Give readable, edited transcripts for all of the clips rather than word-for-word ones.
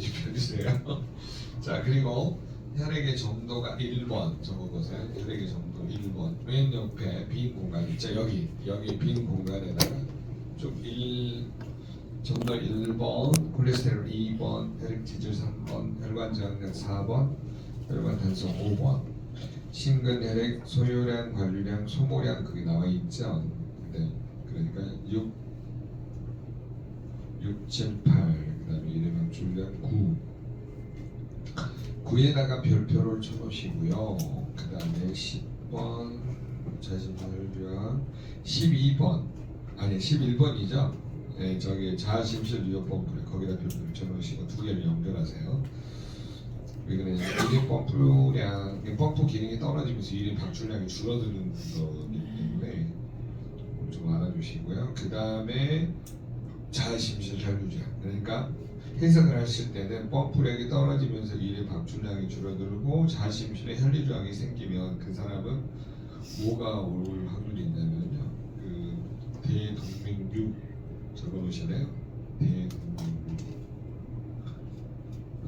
뒤집혀주세요. 자, 그리고 혈액의 정도가 1번 적어보세요. 혈액의 정도 1번. 맨 옆에 빈 공간 있죠. 여기 빈 공간에다가 좀 정도 1번, 콜레스테롤 2번, 혈액 지질 3번, 혈관 저항력 4번, 혈관 탄성 5번. 심근 혈액 소요량, 관리량, 소모량 거기 나와 있죠. 네. 그러니까 6, 7, 8. 그다음에 이름은 줄량 9. 9에다가 별표를 쳐놓으시고요. 그 다음에 10번 자심혈류량 12번 아니 11번이죠. 네, 저기 자심실 유효 펌프를 거기다 별표를 쳐놓으시고 두 개를 연결하세요. 왜 그러냐면 이리 펌프량 펌프 기능이 떨어지면서 이리 방출량이 줄어드는 거기 때문에 좀 알아주시고요. 그 다음에 자심실 혈류량 그러니까 해석을 하실 때는 펌프력이 떨어지면서 일의 방출량이 줄어들고 자심실에 혈류량이 생기면 그 사람은 뭐가 올 확률이 있냐면요. 그 대동맥류 적어놓으시네요. 대동맥류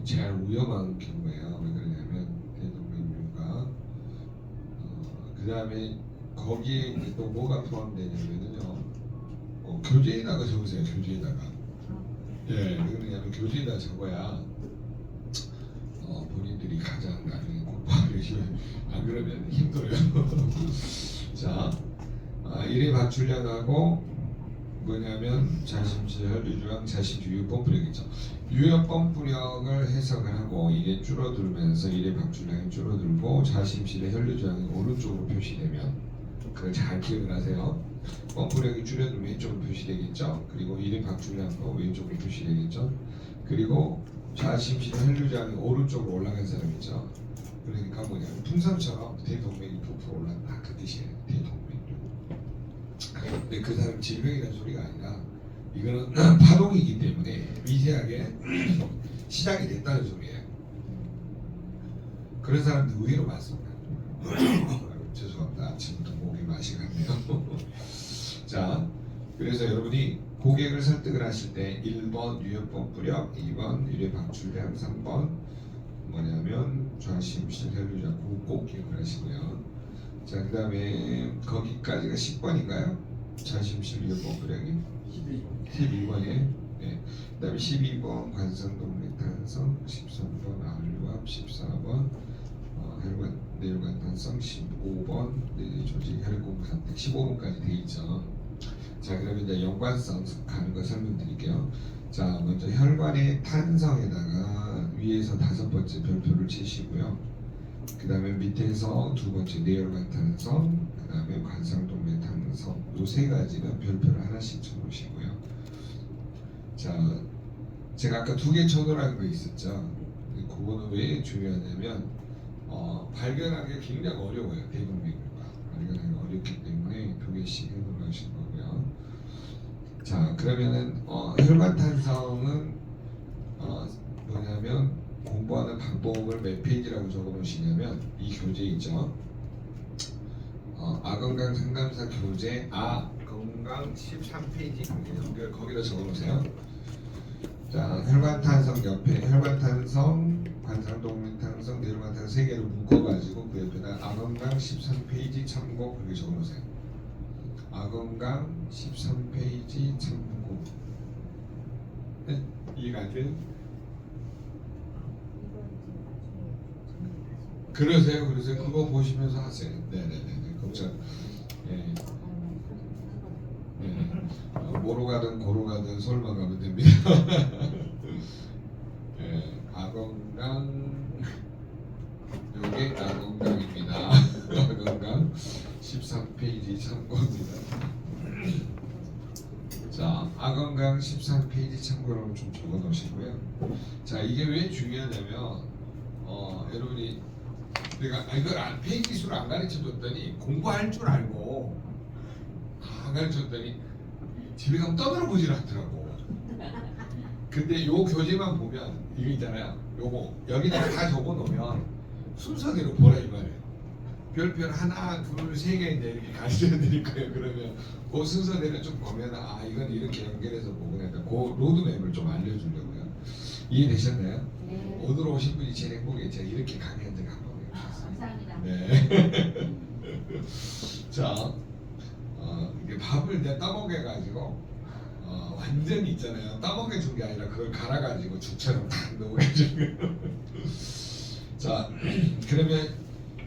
제일 위험한 경우예요. 왜 그러냐면 대동맥류가 그 다음에 거기에 또 뭐가 포함되냐면요. 교재에다가 적으세요. 교재에다가. 예, 왜 그러냐면 교재에다 적어야 본인들이 가장 나중에 공부하기 안 그러면 힘들어요. 자, 일의 방출량하고 뭐냐면 자심실 혈류량, 자심실 유효 펌프력이죠. 유효 펌프력을 해석을 하고 이게 줄어들면서 일의 방출량이 줄어들고 자심실의 혈류량이 오른쪽으로 표시되면 그걸 잘 기억을 하세요. 펌프력이 줄어들면 왼쪽으로 표시되겠죠. 그리고 일의 방출량도 왼쪽으로 표시되겠죠. 그리고 자심실 혈류량이 오른쪽으로 올라간 사람 있죠. 그러니까 뭐냐면 풍선처럼 대동맥이 푹푹 올라간다 그 뜻이에요. 대동맥류. 근데 그 사람 질병이라는 소리가 아니라 이거는 파동이기 때문에 미세하게 시작이 됐다는 소리예요. 그런 사람들 의외로 많습니다. 죄송합니다. 아침부터 목이 맛이 갔네요. 자, 그래서 여러분이 고객을 설득을 하실 때 1번 유효 펌프력, 2번 유료 방출량, 3번 뭐냐면 좌심실 혈류량 꼭 기억을 하시고요. 자, 그 다음에 거기까지가 10번인가요? 좌심실 유효 펌프력이 12번이에요. 네. 그 다음에 12번 관성동맥 탄성, 13번 아울류압, 14번 혈관 내혈관 탄성, 15번 조직 혈액공급 상태, 15번까지 돼 있죠. 자, 그러면 이제 연관성 가는 거 설명드릴게요. 자, 먼저 혈관의 탄성에다가 위에서 5번째 별표를 치시고요. 그 다음에 밑에서 2번째 내혈관 탄성, 그 다음에 관상동맥 탄성, 이 세 가지는 별표를 하나씩 쳐놓으시고요. 자, 제가 아까 2개 쳐놓으라는 거 있었죠. 그거는 왜 중요하냐면 발견하기가 굉장히 어려워요. 대동맥류가 발견하기 어렵기 때문에 2개씩 해놓으신 거고요. 자, 그러면은 혈관 탄성은 뭐냐면 공부하는 방법을 몇 페이지라고 적어놓으시냐면 이 교재 있죠. 아건강 상담사 교재 아건강 13페이지 거기다 적어놓으세요. 자, 혈관 탄성 옆에 혈관 탄성, 관상동맥 탄성, 내혈관 탄성 3개를 묶어가지고 그 옆에다 아건강 13페이지 참고 그렇게 적어놓으세요. 아건강 13페이지 참고. 네? 이해가 안 돼요? 그러세요. 그거 보시면서 하세요. 네네네. 걱정. 예. 네. 뭐로 가든 고로 가든 서울만 가면 됩니다. 네. 아건강 요게 아건강입니다. 아건강 13페이지 참고입니다. 자, 아건강 13페이지 참고로 좀 적어 놓으시고요. 자, 이게 왜 중요하냐면 여러분이 내가 이걸 페이지 수를 안 가르쳐 줬더니 공부할 줄 알고 안 가르쳐 줬더니 집에 가면 떠들어보질 않더라고. 근데 요 교재만 보면 이거 있잖아요. 요거 여기다가 다 적어 놓으면 순서대로 보라 이 말이에요. 별표 하나, 둘, 세 개인데 이렇게 가르쳐 드릴 거예요. 그러면 그 순서대로 좀 보면 이건 이렇게 연결해서 보고 내가 그 로드맵을 좀 알려주려고요. 이해되셨나요? 네. 오늘 오신 분이 제일 행복해. 제가 이렇게 강의한 적이 한 번도 없었어요. 감사합니다. 네. 자, 이게 밥을 내가 떠먹여가지고 완전히 있잖아요. 떠먹여준 게 아니라 그걸 갈아가지고 죽처럼 탁 넣어가지고. 자, 그러면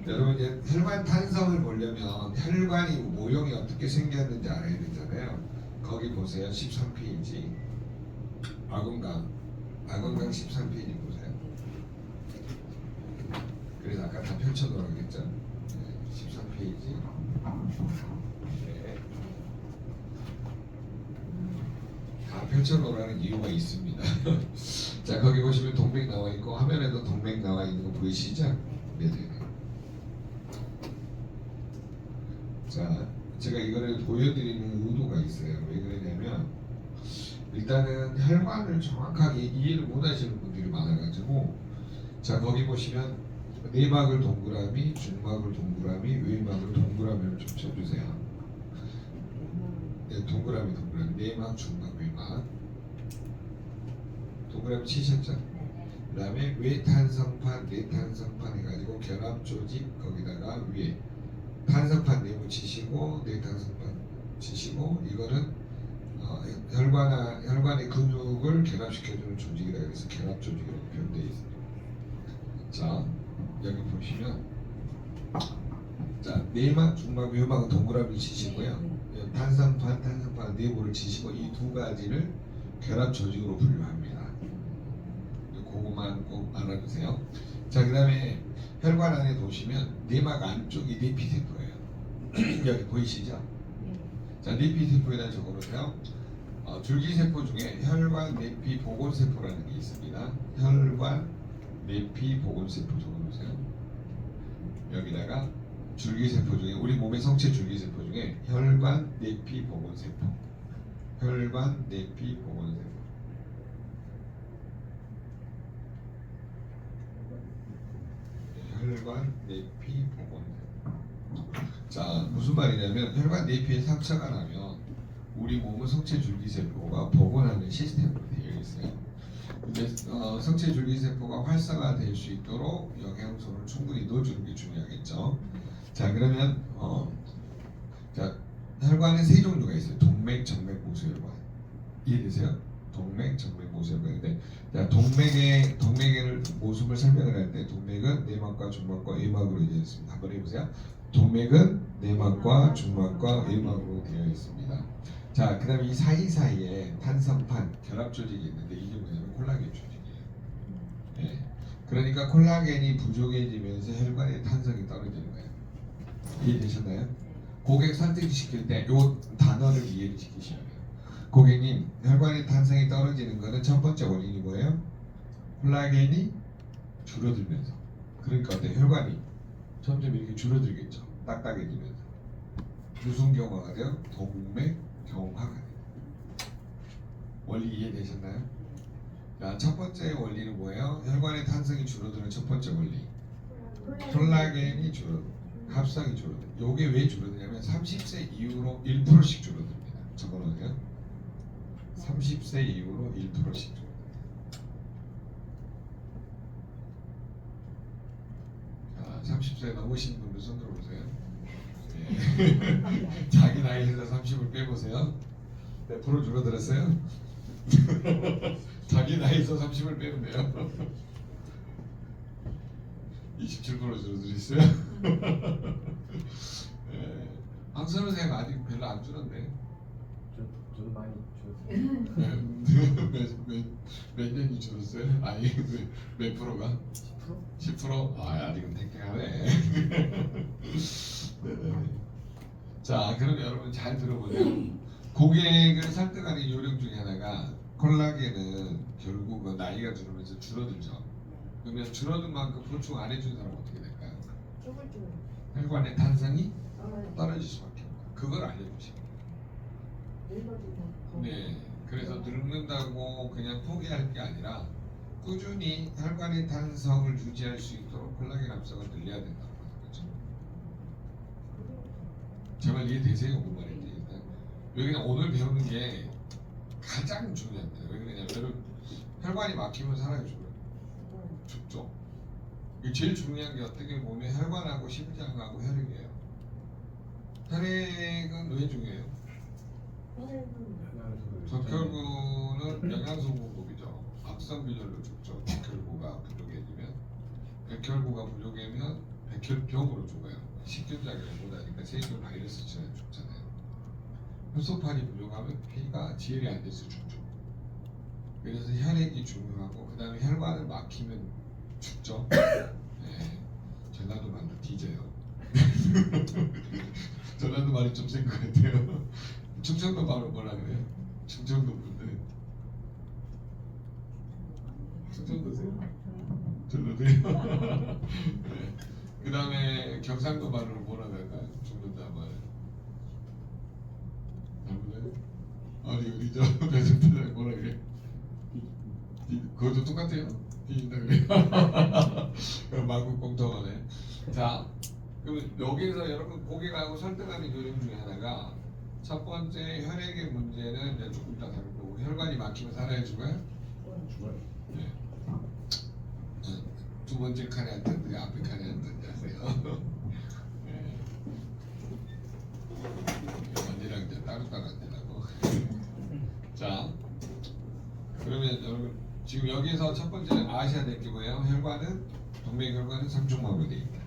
여러분 이제 혈관 탄성을 보려면 혈관이 모형이 어떻게 생겼는지 알아야 되잖아요. 거기 보세요. 13페이지. 아건강 13페이지 보세요. 그래서 아까 다 펼쳐놓으라고 했죠. 13페이지. 네. 다 펼쳐놓으라는 이유가 있습니다. 자, 거기 보시면 동맥 나와 있고 화면에도 동맥 나와 있는 거 보이시죠? 네네. 자, 제가 이거를 보여드리는 의도가 있어요. 왜 그러냐면 일단은 혈관을 정확하게 이해를 못하시는 분들이 많아가지고, 자 거기 보시면 내막을 동그라미, 중막을 동그라미, 외막을 동그라미로 좀 쳐주세요. 네, 동그라미, 내막, 중막, 외막 동그라미 치셨죠? 그 다음에 외탄성판, 내탄성판 해가지고 결합 조직 거기다가 위에 탄성판 내부 치시고 내탄성판 치시고, 이거는 혈관의 근육을 결합시켜주는 조직이라 해서 결합 조직이라고 표현되어 있습니다. 자, 여기 보시면 자 내막, 중막, 외막은 동그라미 치시고요. 탄성판 내부를 치시고 이 두 가지를 결합 조직으로 분류합니다. 그거만 꼭 알아두세요. 자, 그 다음에 혈관 안에 보시면 내막 안쪽이 내피세포예요. 여기 보이시죠? 자, 내피세포에 대한 적어놓으세요. 줄기세포 중에 혈관 내피 보건세포라는 게 있습니다. 혈관 내피 보건세포 적어놓으세요. 여기다가 줄기세포 중에 우리 몸의 성체 줄기세포 중에 혈관 내피 보건세포, 혈관 내피 보건세포. 혈관 내피 보건세포. 자, 무슨 말이냐면 혈관 내피에 상처가 나면 우리 몸은 성체 줄기세포가 복원하는 시스템으로 되어 있어요. 근데 성체 줄기세포가 활성화될 수 있도록 영양소를 충분히 넣어주는 게 중요하겠죠. 자, 그러면 자, 혈관에 세 종류가 있어요. 동맥, 정맥, 모세혈관. 이해되세요? 동맥, 정맥, 모세혈관인데, 자, 동맥의 모습을 설명을 할 때 동맥은 내막과 중막과 외막으로 되어 있습니다. 한번 해보세요. 동맥은 내막과 중막과 외막으로 되어 있습니다. 자, 그 다음에 이 사이사이에 탄성판, 결합 조직이 있는데 이게 뭐냐면 콜라겐 조직이에요. 네. 그러니까 콜라겐이 부족해지면서 혈관의 탄성이 떨어지는 거예요. 이해되셨나요? 고객 선택시킬 때 이 단어를 이해를 시키셔야 돼요. 고객님, 혈관의 탄성이 떨어지는 것은 첫 번째 원인이 뭐예요? 콜라겐이 줄어들면서. 그러니까 어때? 혈관이 점점 이렇게 줄어들겠죠. 딱딱해지면서. 무슨 경화가 돼요? 동맥 경화가 돼요. 원리 이해되셨나요? 자, 첫 번째 원리는 뭐예요? 혈관의 탄성이 줄어드는 첫 번째 원리. 콜라겐이 줄어들고 합성이 줄어들어요. 요게 왜 줄어드냐면 30세 이후로 1%씩 줄어듭니다. 적어놓으세요. 30세 이후로 1%씩 줄어듭니다. 자, 30세 넘으신 분들 손 들어보세요. 네. 자기 나이에서 30을 빼보세요. 몇 프로 줄어들었어요? 자기 나이에서 30을 빼면 돼요. 27% 줄어들었어요. 네. 황선우 선생님 아직 별로 안 줄었네. 저도 많이 줄었어요. 몇 년이 줄었어요? 아니 몇 프로가? 10%? 10%? 아, 아직은 택하네. 자, 그럼 여러분 잘 들어보세요. 고객을 설득하는 요령 중에 하나가 콜라겐은 결국은 나이가 들으면서 줄어들죠. 그러면 줄어든 만큼 보충 안 해준 사람은 어떻게 될까요? 혈관의 탄성이 떨어질 수밖에 없어요. 그걸 알려주시고. 네, 그래서 늙는다고 그냥 포기할 게 아니라 꾸준히 혈관의 탄성을 유지할 수 있도록 콜라겐 합성을 늘려야 된다고 하는 거죠. 제발 이해되세요? 뭔 말인지. 일단 여기는 오늘 배우는 게 가장 중요합니다. 왜 그러냐면 혈관이 막히면 살아요, 죽어요? 죽죠. 이게 제일 중요한 게 어떻게 보면 혈관하고 심장하고 혈액이에요. 혈액은 왜 중요해요? 적혈구는 영양소 공급이죠. 악성균열로 죽죠. 백혈구가 부족해지면, 백혈구가 부족하면 백혈병으로 죽어요. 식균작용을 못하니까 세균 바이러스처럼 죽잖아요. 혈소판이 부족하면 피가 지혈이 안 돼서 죽죠. 그래서 혈액이 중요하고 그 다음에 혈관을 막히면 죽죠. 네. 전라도 말로 뒤져요. 전라도 말이 좀 센 것 같아요. 충청도 말로 뭐라 그래요? 충청도 분들. 충청도세요? 전라도요? 네. 그 다음에 경상도 말로 뭐라 그럴까요? 죽는다 말. 아무래도 아니 우리 저 배승태장 뭐라 그래? 그것도 똑같아요. 뒤진다 그래요. 그럼 마구 공통하네. 자, 그럼 여기서 여러분 고객하고 설득하는 요령 중에 하나가 첫 번째 혈액의 문제는 이제 조금 이따 다룰 거고 혈관이 막히면 살아야 죽어요? 죽어요. 네. 두 번째 칸에 앉았는데 앞에 칸에 앉았는지 아세요? 네. 언니랑 이제 따로따로 앉으라고. 자, 그러면 여러분 지금 여기서 첫 번째 아셔야 될 게 뭐예요? 혈관은 동맥혈관은 삼중막으로 돼 있다.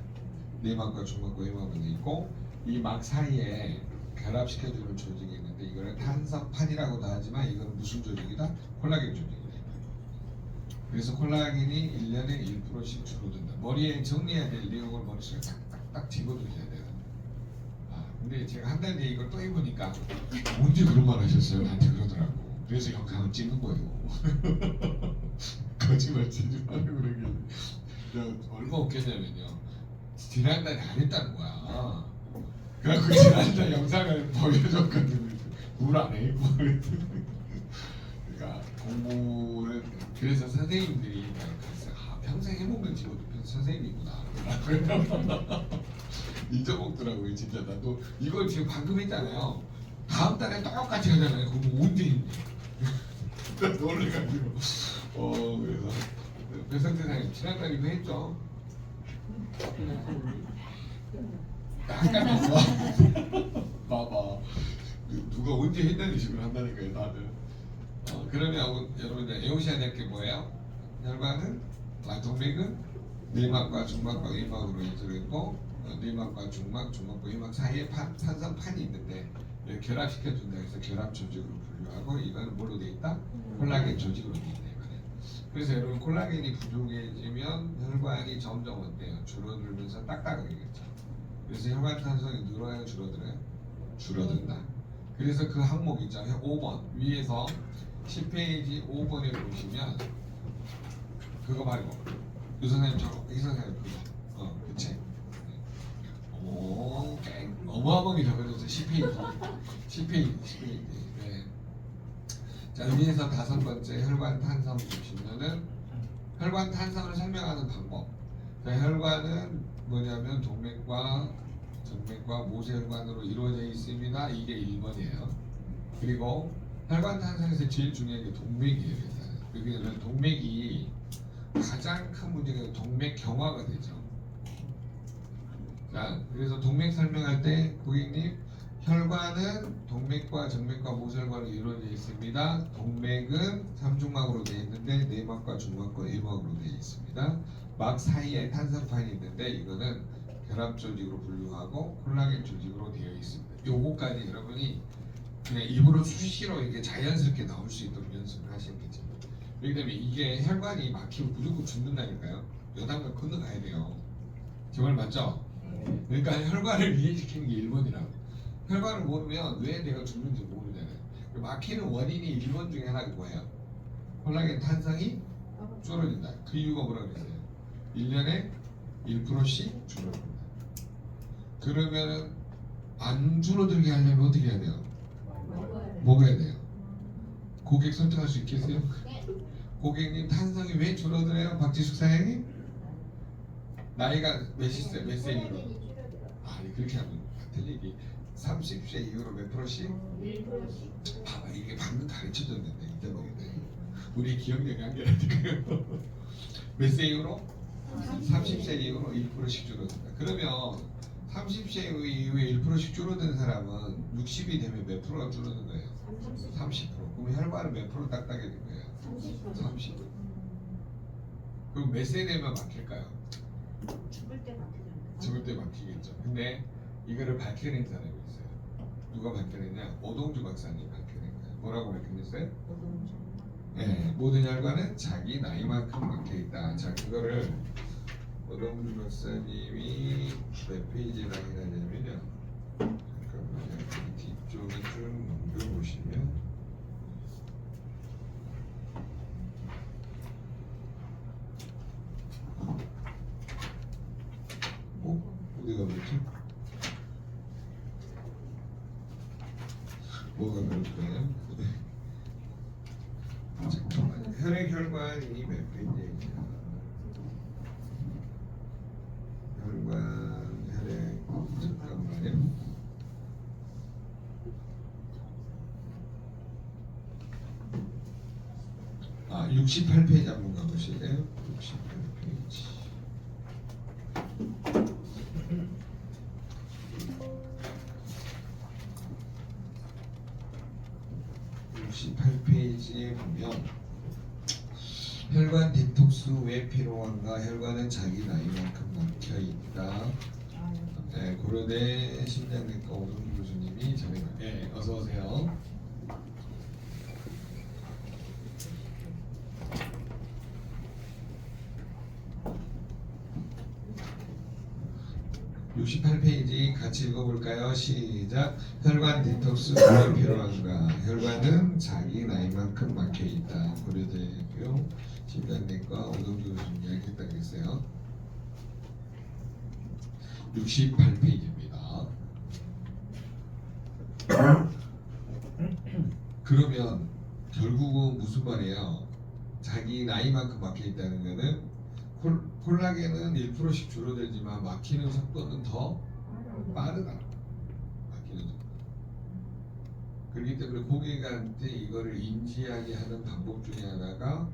내막과 중막과 외막으로 돼 있고 이 막 사이에 결합시켜주는 조직이 있는데 이거를 탄성판이라고도 하지만 이거는 무슨 조직이다? 콜라겐 조직이다. 그래서 콜라겐이 1년에 1%씩 줄어든다. 머리에 정리해야 될 내용을 머릿속에 딱딱딱 집어두셔야 돼요. 아, 근데 제가 한 달 뒤에 이걸 또 해보니까 언제 그런 말 하셨어요? 나한테 그러더라고. 그래서 영상을 찍는 거예요. 거짓말 치지 말고 그러길래 내가 얼마 웃겼냐면요. 지난달에 안 했다는 거야. 그래갖고 지난달 영상을 보여줬거든. 물 안 해? 뭐 그랬더니 그러니까 공부를 그래서 선생님들이 그래서 평생 해먹는 직업도 선생님이구나 잊어먹더라고요. 진짜 나도 이걸 지금 방금 했잖아요. 다음 달에 똑같이 하잖아요. 그럼 언제 했니? 놀래가지고 그래서 배성태 선생님 지난달 이거 했죠? 약간 봐봐 누가 언제 했다는 식으로 한다니까요 다들. 그러면 여러분들 외우셔야 될 게 뭐예요? 혈관은 동맥은 내막과 중막과 외막으로 이루어져 있고 내막과 중막, 중막과 외막 사이에 탄성판이 있는데 결합시켜준다 해서 결합 조직으로 분류하고 이거는 뭘로 돼 있다? 콜라겐 조직으로 돼 있다 이거는. 그래서 여러분 콜라겐이 부족해지면 혈관이 점점 어때요? 줄어들면서 딱딱하겠죠. 그래서 혈관 탄성이 늘어요, 줄어들어요? 줄어든다. 그래서 그 항목 있잖아요. 5번 위에서 10페이지 5번에 보시면 그거 말고 유 선생님 저거 이 선생님 그거 그 책. 오, 어마어마하게 적어졌어요. 10페이지. 네. 자 위에서 5번째 혈관 탄성 보시면은 혈관 탄성을 설명하는 방법. 그러니까 혈관은 뭐냐면 동맥과 정맥과 모세혈관으로 이루어져 있습니다. 이게 1번이에요. 그리고 혈관 탄성에서 제일 중요한 게 동맥이에요. 왜냐하면 동맥이 가장 큰 문제가 동맥 경화가 되죠. 자, 그래서 동맥 설명할 때 고객님 혈관은 동맥과 정맥과 모세혈관으로 이루어져 있습니다. 동맥은 삼중막으로 되어 있는데 내막과 중막과 외막으로 되어 있습니다. 막 사이에 탄성판이 있는데 이거는 결합 조직으로 분류하고 콜라겐 조직으로 되어 있습니다. 요거까지 여러분이 그냥 입으로 수시로 이렇게 자연스럽게 나올 수 있도록 연습을 하시겠죠. 그렇기 때문에 이게 혈관이 막히면 무조건 죽는다니까요. 여단과 건너가야 돼요. 제 말 맞죠? 그러니까 혈관을 이해시키는 게 1번이라고. 혈관을 모르면 왜 내가 죽는지 모르잖아요. 막히는 원인이 1번 중에 하나가 뭐예요? 콜라겐 탄성이 줄어든다. 그 이유가 뭐라고 그랬어요? 1년에 1%씩 줄어든다. 그러면은 안 줄어들게 하려면 어떻게 해야 돼요? 먹어야 돼요. 고객 설득할 수 있겠어요? 고객님 탄성이 왜 줄어들어요? 박지숙 사장님? 나이가 몇이세요? 몇 세 이후로? 아니 그렇게 하면 틀리기 30세 이후로 몇 프로씩? 1%씩. 봐봐 이게 방금 가르쳐줬는데 잊어버리네. 우리 기억력이 한계라니까요. 몇 세 이후로? 30세 이후로 1%씩 줄어든다. 그러면 30세 이후에 1%씩 줄어든 사람은 60이 되면 몇 프로가 줄어든 거예요? 30%. 그럼 혈관은 몇 프로 딱딱해 된 거예요? 30. 그럼 몇 세 되면 막힐까요? 죽을 때 막히잖아요. 죽을 때 막히겠죠. 근데 이거를 밝혀낸 사람이 있어요. 누가 밝혀냈냐? 오동주 박사님이 밝혀낸 거예요. 뭐라고 밝혀냈어요? 네, 모든 혈관은 자기 나이만큼 막혀 있다. 자, 그거를 오동주 박사님이 몇 페이지에 나뉘냐면요. 잠깐만요. 이 뒤쪽에 쭉 넘겨보시면. 어디가 그랬지? 뭐가 그럴까요? 잠깐만요. 혈액혈관이 몇 페이지냐? 혈관, 혈액, 잠깐만요. 아, 68페이지 한번 가보실래요? 68페이지. 68페이지에 보면 혈관 디톡스 왜 필요한가? 혈관은 자기 나이만큼 막혀 있다. 네, 고려대 심장내과 오동주 교수님이 전해. 네, 어서 오세요. (68페이지) 같이 읽어볼까요? 시작. 혈관 디톡스 왜 필요한가? 혈관은 자기 나이만큼 막혀있다. 고려대학교 심장내과 오동주 교수님 이야기했다고 했어요. 68페이지입니다. 그러면 결국은 무슨 말이에요? 자기 나이만큼 막혀있다는 거는 콜라겐은 1%씩 줄어들지만 막히는 속도는 더 빠르다. 막히는 속도. 그렇기 때문에 고객한테 이거를 인지하게 하는 방법 중에 하나가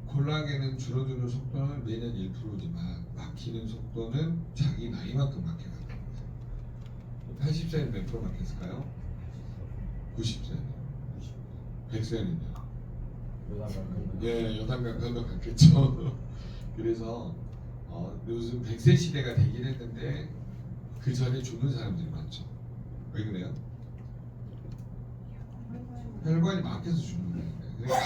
콜라겐은 줄어드는 속도는 매년 1%지만 막히는 속도는 자기 나이만큼 막혀간다. 80세는 몇 프로 막혔을까요? 90세는? 100세는요? 예, 여담강 건너갔겠죠. 그래서 요즘 100세 시대가 되긴 했는데 그 전에 죽는 사람들이 많죠. 왜 그래요? 혈관이 막혀서 죽는 거예요. 그러니까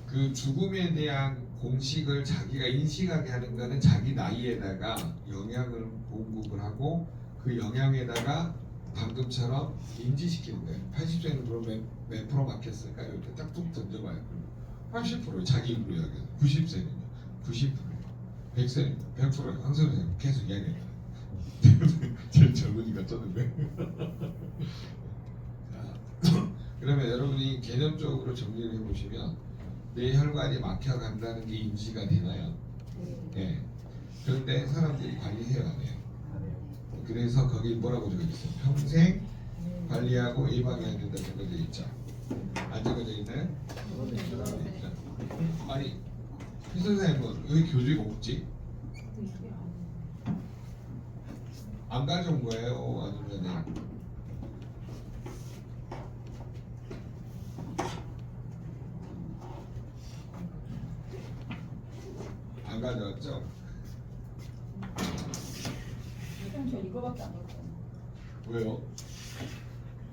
그 죽음에 대한 공식을 자기가 인식하게 하는 거는 자기 나이에다가 영양을 공급을 하고 그 영양에다가 방금처럼 인지시키는 거예요. 80세는 그러면 몇 프로 막혔을까? 이렇게 딱 툭 던져봐요. 80% 자기 입으로 이야기해요. 90세는요. 90%. 100세는요. 100%. 항상 계속 이야기해요. 제일 젊으니까 저는 왜? 자, 그러면 여러분이 개념적으로 정리를 해보시면 내 혈관이 막혀간다는 게 인지가 되나요? 네. 그런데 사람들이 관리해요, 안 해요? 그래서 거기 뭐라고 적어있어요? 평생 관리하고 예방해야 된다 적어져 있죠. 안 적어져 있나요? 아니, 피 선생님은 왜 교재가 없지? 안 가져온 거예요? 아니면 안 가져왔죠? 저 이거밖에 안 갖고 왜요?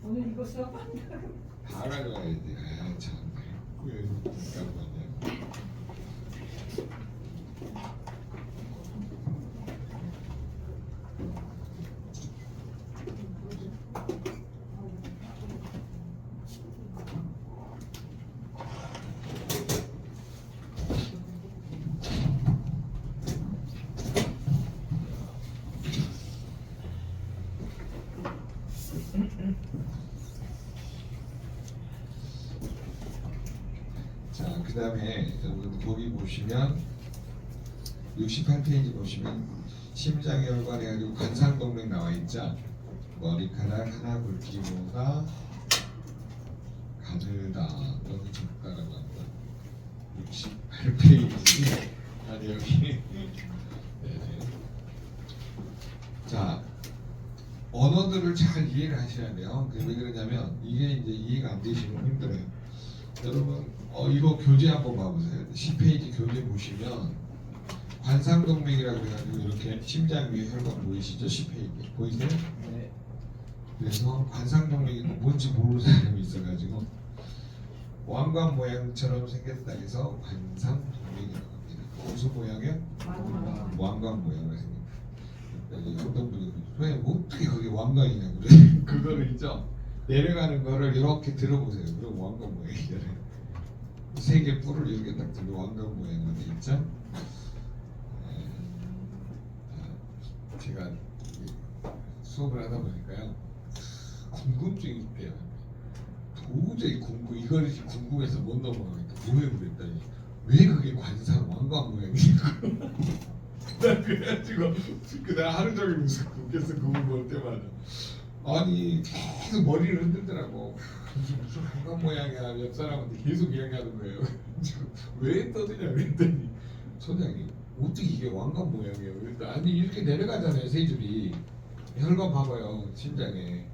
오늘 이거 수업한다고. 다 가져와야지. 아, 참. 왜 잠깐만요. 자, 그 다음에 여러분 거기 보시면 68페이지 보시면 심장혈관 해가지고 관상동맥 나와 있죠. 머리카락 하나 굵기보다 가늘다 또는 적다라고 합니다. 8페이지 아니 여기 네. 자 언어들을 잘 이해를 하셔야 돼요. 왜 그러냐면 이게 이제 이해가 안 되시면 힘들어요. 여러분 이거 교재 한번 봐보세요. 10페이지 교재 보시면 관상동맥이라고 해가지고 이렇게 심장 위에 혈관 보이시죠? 10페이지 보이세요? 네. 그래서 관상동맥이 뭔지 모르는 사람이 있어가지고 왕관 모양처럼 생겼다 해서 관상동맥이라고 합니다. 무슨 모양이요? 왕관 모양으로 생깁니다. 어떤 분이 선생님 어떻게 그게 왕관이냐고 그래. 그거를 있죠. 내려가는 거를 이렇게 들어보세요. 그럼 왕관 모양이잖아요. 세 개 뿔을 이렇게 딱 들고 왕관 모양으로 돼 있죠. 제가 수업을 하다 보니까요 궁금증이 있대요. 도저히 이걸 궁금해서 못 넘어가겠다. 왜 그랬더니 왜 그게 관상 왕관 모양이냐고. 나 그래가지고 그날 하루 종일 웃겼어. 그걸 볼 때마다. 아니 계속 머리를 흔들더라고. 무슨 왕관 모양이야. 옆 사람한테 계속 이야기하는 거예요. 왜 떠드냐 그랬더니 소장님 어떻게 이게 왕관 모양이에요? 그랬더니 아니 이렇게 내려가잖아요. 세 줄이 혈관 봐봐요. 심장에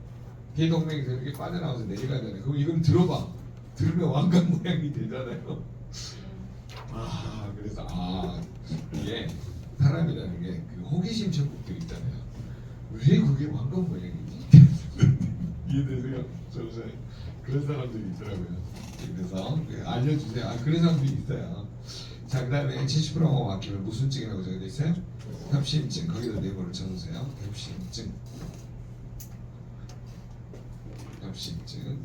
대동맥에서 이렇게 빠져나와서 내려가잖아요. 그럼 이걸 들어봐. 들으면 왕관 모양이 되잖아요. 그래서 이게 사람이라는 게 그 호기심 천국들 있잖아요. 왜 그게 왕관 모양이지? 이해되세요? 저는 그런 사람들이 있더라고요. 그래서 알려주세요. 그런 사람들이 있어요. 자, 그 다음에 70%가 맡기면 무슨 증이라고 적혀져 있어요? 협심증. 거기다 네모를 쳐주세요. 협심증. 협심증.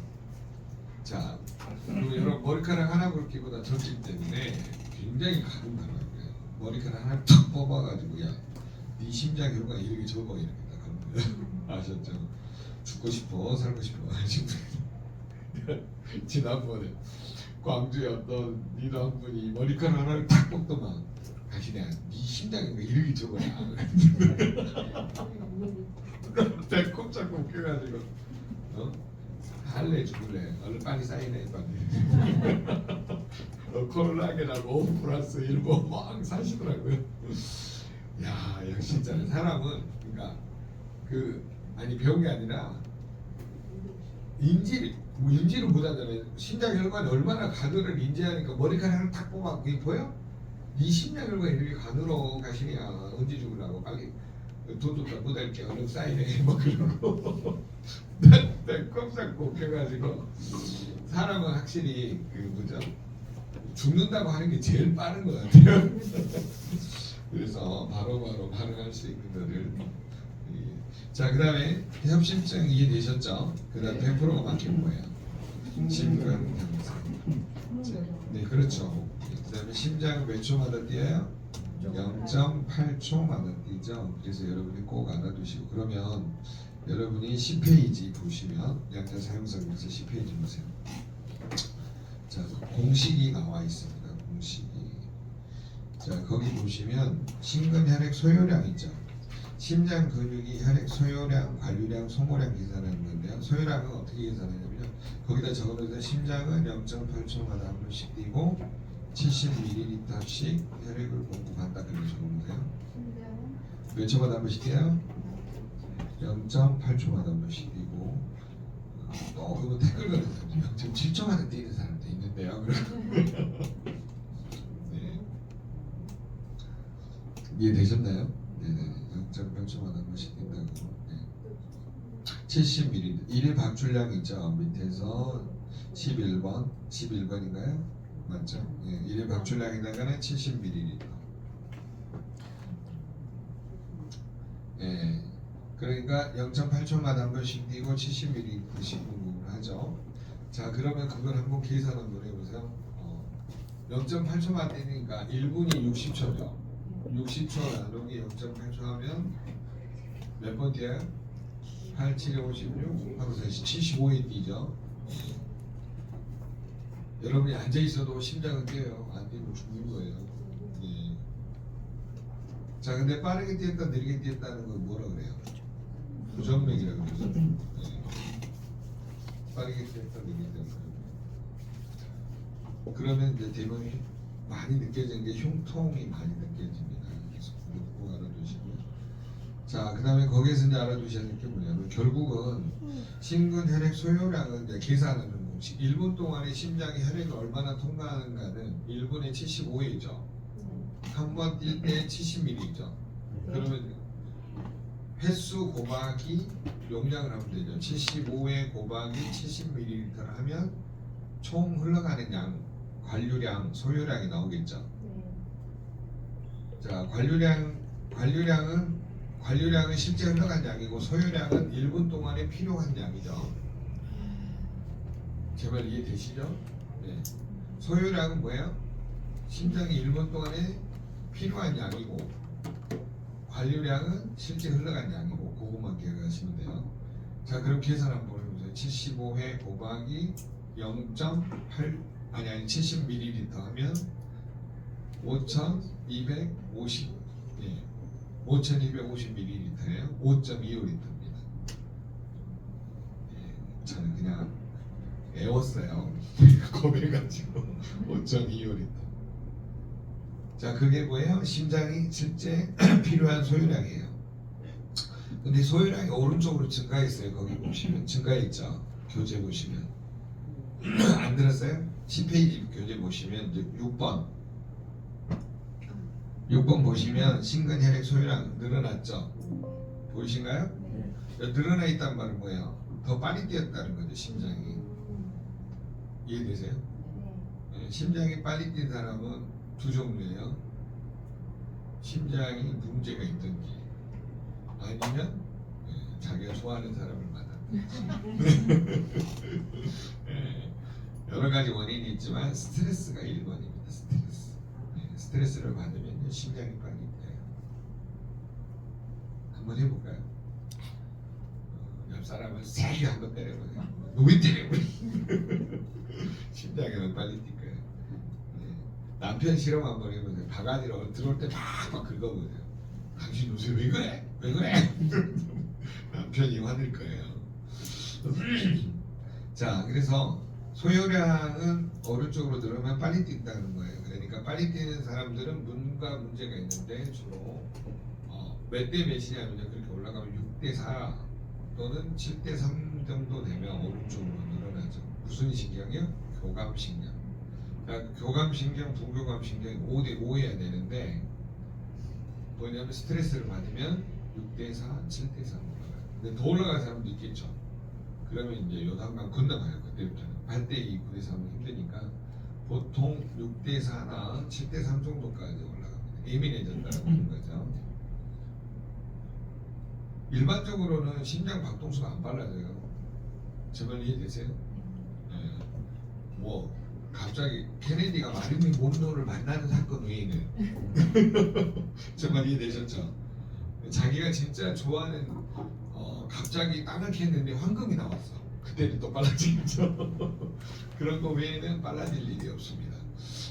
자, 그리고 여러분 머리카락 하나 굵기보다 적기 때문에 굉장히 가끔 가라고요. 머리카락 하나 탁 뽑아가지고 네 심장 혈관 이렇게 접어 이렇게 딱 하는 거예요. 아셨죠? 죽고 싶어, 살고 싶어 하신 분. 지난번에 광주에 어떤 리더 한 분이 머리카락 하나를 탁 뽑더만 당신이 네 심장이 왜 이렇게 접어야? 배꼽 웃겨가지고 할래 죽을래 얼른 빨리 사인해 빨리. 콜라겐하고 5+1뭐 막 사시더라고요. 야 역시 있잖아요. 사람은 그러니까 아니 배운 게 아니라 인지를 못하잖아요. 심장 혈관이 얼마나 가늘을 인지하니까 머리카락을 탁 뽑아. 그게 보여? 네 심장 혈관이 이렇게 가늘어 가시냐. 언제 죽으라고 빨리 돈 줬다 못할게 얼른 사인해 뭐 그러고. 난 꼼짝 못 해가지고 사람은 확실히 뭐죠? 죽는다고 하는 게 제일 빠른 것 같아요. 그래서 바로바로 반응할 수 있는 거를. 자, 그 다음에 협심증 이해되셨죠? 그 다음 100%가 맡긴 거예요. 심근경색. 네, 그렇죠. 그 다음에 심장은 몇 초마다 뛰어요? 0.8초마다 뛰죠. 그래서 여러분이 꼭 알아두시고 그러면 여러분이 10페이지 보시면 양자 사용설명서 10페이지 보세요. 자, 공식이 나와 있습니다. 공식이. 자, 거기 보시면 심근혈액 소요량 있죠. 심장 근육이 혈액 소요량, 관류량, 소모량 계산하는 건데요. 소요량은 어떻게 계산하냐면요. 거기다 적어놓은 심장은 0.8초마다 한 번씩 뛰고 70ml씩 혈액을 공급한다. 그렇게 적어놓으세요. 몇 초마다 한 번씩 뛰어요? 0.8초마다 한 번씩 뛰고 또 그거 댓글 거는 사람들 0.7초마다 뛰는 사람도 있는데요. 네. 이해되셨나요? 네네. 0.8초마다 한 번씩 뛴다고. 네. 70ml. 1일 박출량 있죠. 밑에서 11번인가요? 맞죠? 예, 1일 박출량에다가는 70ml. 예. 그러니까 0.8초마다 한 번씩 뛰고 70ml씩 공급을 하죠. 자, 그러면 그걸 한번 계산 한번 해보세요. 0.8초만 뛰니까 1분이 60초죠. 60초 나누기 0.8초 하면 몇 번 뛰어요? 8, 7, 56 하고 다시 75에 뛰죠. 여러분이 앉아 있어도 심장은 뛰어요. 안 뛰면 죽는 거예요. 예. 자, 근데 빠르게 뛰었다 느리게 뛰었다는 건 뭐라 그래요? 부정맥이라고 그러죠. 예. 빠르게 뛰었다 느리게 뛰었다. 그러면 이제 대본이 많이 느껴지는 게 흉통이 많이 느껴집니다. 그래서 꼭 알아두시고요. 자, 그다음에 거기에서 이제 알아두셔야 될 게 뭐냐면 결국은 심근 혈액 소요량은 이제 계산하는 공식. 1분 동안에 심장이 혈액을 얼마나 통과하는가는 1분에 75회죠. 한 번 뛸 때 70ml죠. 그러면 횟수 곱하기 용량을 하면 되죠. 75회 곱하기 70ml를 하면 총 흘러가는 양, 관류량, 소요량이 나오겠죠. 자, 관류량은 실제 흘러간 양이고 소요량은 1분 동안에 필요한 양이죠. 제발 이해되시죠? 네. 소요량은 뭐예요? 심장이 1분 동안에 필요한 양이고 관류량은 실제 흘러간 양이고 그것만 기억하시면 돼요. 자, 그럼 계산 한번 해보세요. 75회 곱하기 0.8 아니 70ml 하면 5,250 예, 5,250ml예요. 5.25L입니다. 예, 저는 그냥 애웠어요. 겁해가지고 5.25L. 자, 그게 뭐예요? 심장이 실제 필요한 소요량이에요. 근데 소요량이 오른쪽으로 증가했어요. 거기 보시면 증가했죠. 교재 보시면 안 들었어요? 10페이지 교재 보시면 6번 보시면 심근 혈액 소요량 늘어났죠. 보이신가요? 늘어나 있단 말은 뭐예요? 더 빨리 뛰었다는 거죠. 심장이. 이해되세요? 네, 심장이 빨리 뛴 사람은 두 종류예요. 심장이 문제가 있든지 아니면 자기가 좋아하는 사람을 만났든지 여러 가지 원인이 있지만 스트레스가 1번입니다. 스트레스를 받으면 심장이 빨리 뛰어요. 한번 해볼까요? 옆 사람을 세게 한번 때려보세요. 누구 때려? 심장이 빨리 뛸 거예요. 남편 실험 한번 해보세요. 바가지로 들어올 때 막 긁어보세요. 당신 요새 왜 그래? 왜 그래? 남편이 화낼 거예요. 자, 그래서 소요량은 오른쪽으로 들어오면 빨리 뛴다는 거예요. 그러니까 빨리 뛰는 사람들은 뭔가 문제가 있는데 주로 몇 대 몇이냐면요. 그렇게 올라가면 6대4 또는 7대3 정도 되면 오른쪽으로 늘어나죠. 무슨 신경이요? 교감신경. 그러니까 교감신경, 부교감신경이 5대5 해야 되는데 뭐냐면 스트레스를 받으면 6대4, 7대3 올라가요. 근데 더 올라가는 사람도 있겠죠. 그러면 이제 요단강 건너가요. 그때부터는 8대2, 9대3은 힘드니까 보통 6대4나 7대3 정도까지 올라갑니다. 예민해졌다는 하는 거죠. 일반적으로는 심장 박동수가 안 빨라져요. 제발 이해되세요? 네. 뭐 갑자기 케네디가 마릴린 몬로를 만나는 사건 외에는 정말 이해되셨죠? 자기가 진짜 좋아하는 갑자기 땅을 캤는데 황금이 나왔어. 그때는 또 빨라지겠죠. 그런 거 외에는 빨라질 일이 없습니다.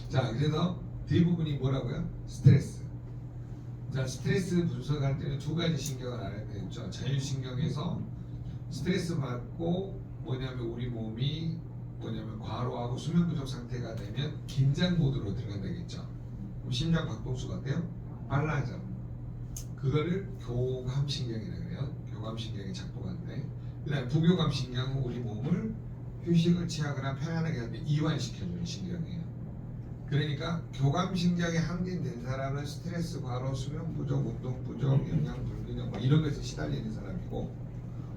자, 그래서 대부분이 뭐라고요? 스트레스. 자, 스트레스 분석할 때는 두 가지 신경을 알아야 되겠죠. 자율신경에서 스트레스 받고 뭐냐면 우리 몸이 뭐냐면 과로하고 수면 부족 상태가 되면 긴장 모드로 들어간다겠죠. 그럼 심장 박동수가 어때요? 빨라져. 그거를 교감신경이라고 해요. 교감신경이 작동하는데, 그다음 부교감신경은 우리 몸을 휴식을 취하거나 편안하게 할 때 이완시켜주는 신경이에요. 그러니까 교감신경이 항진된 사람은 스트레스, 과로, 수면 부족, 운동 부족, 영양 불균형 뭐 이런 것에 시달리는 사람이고,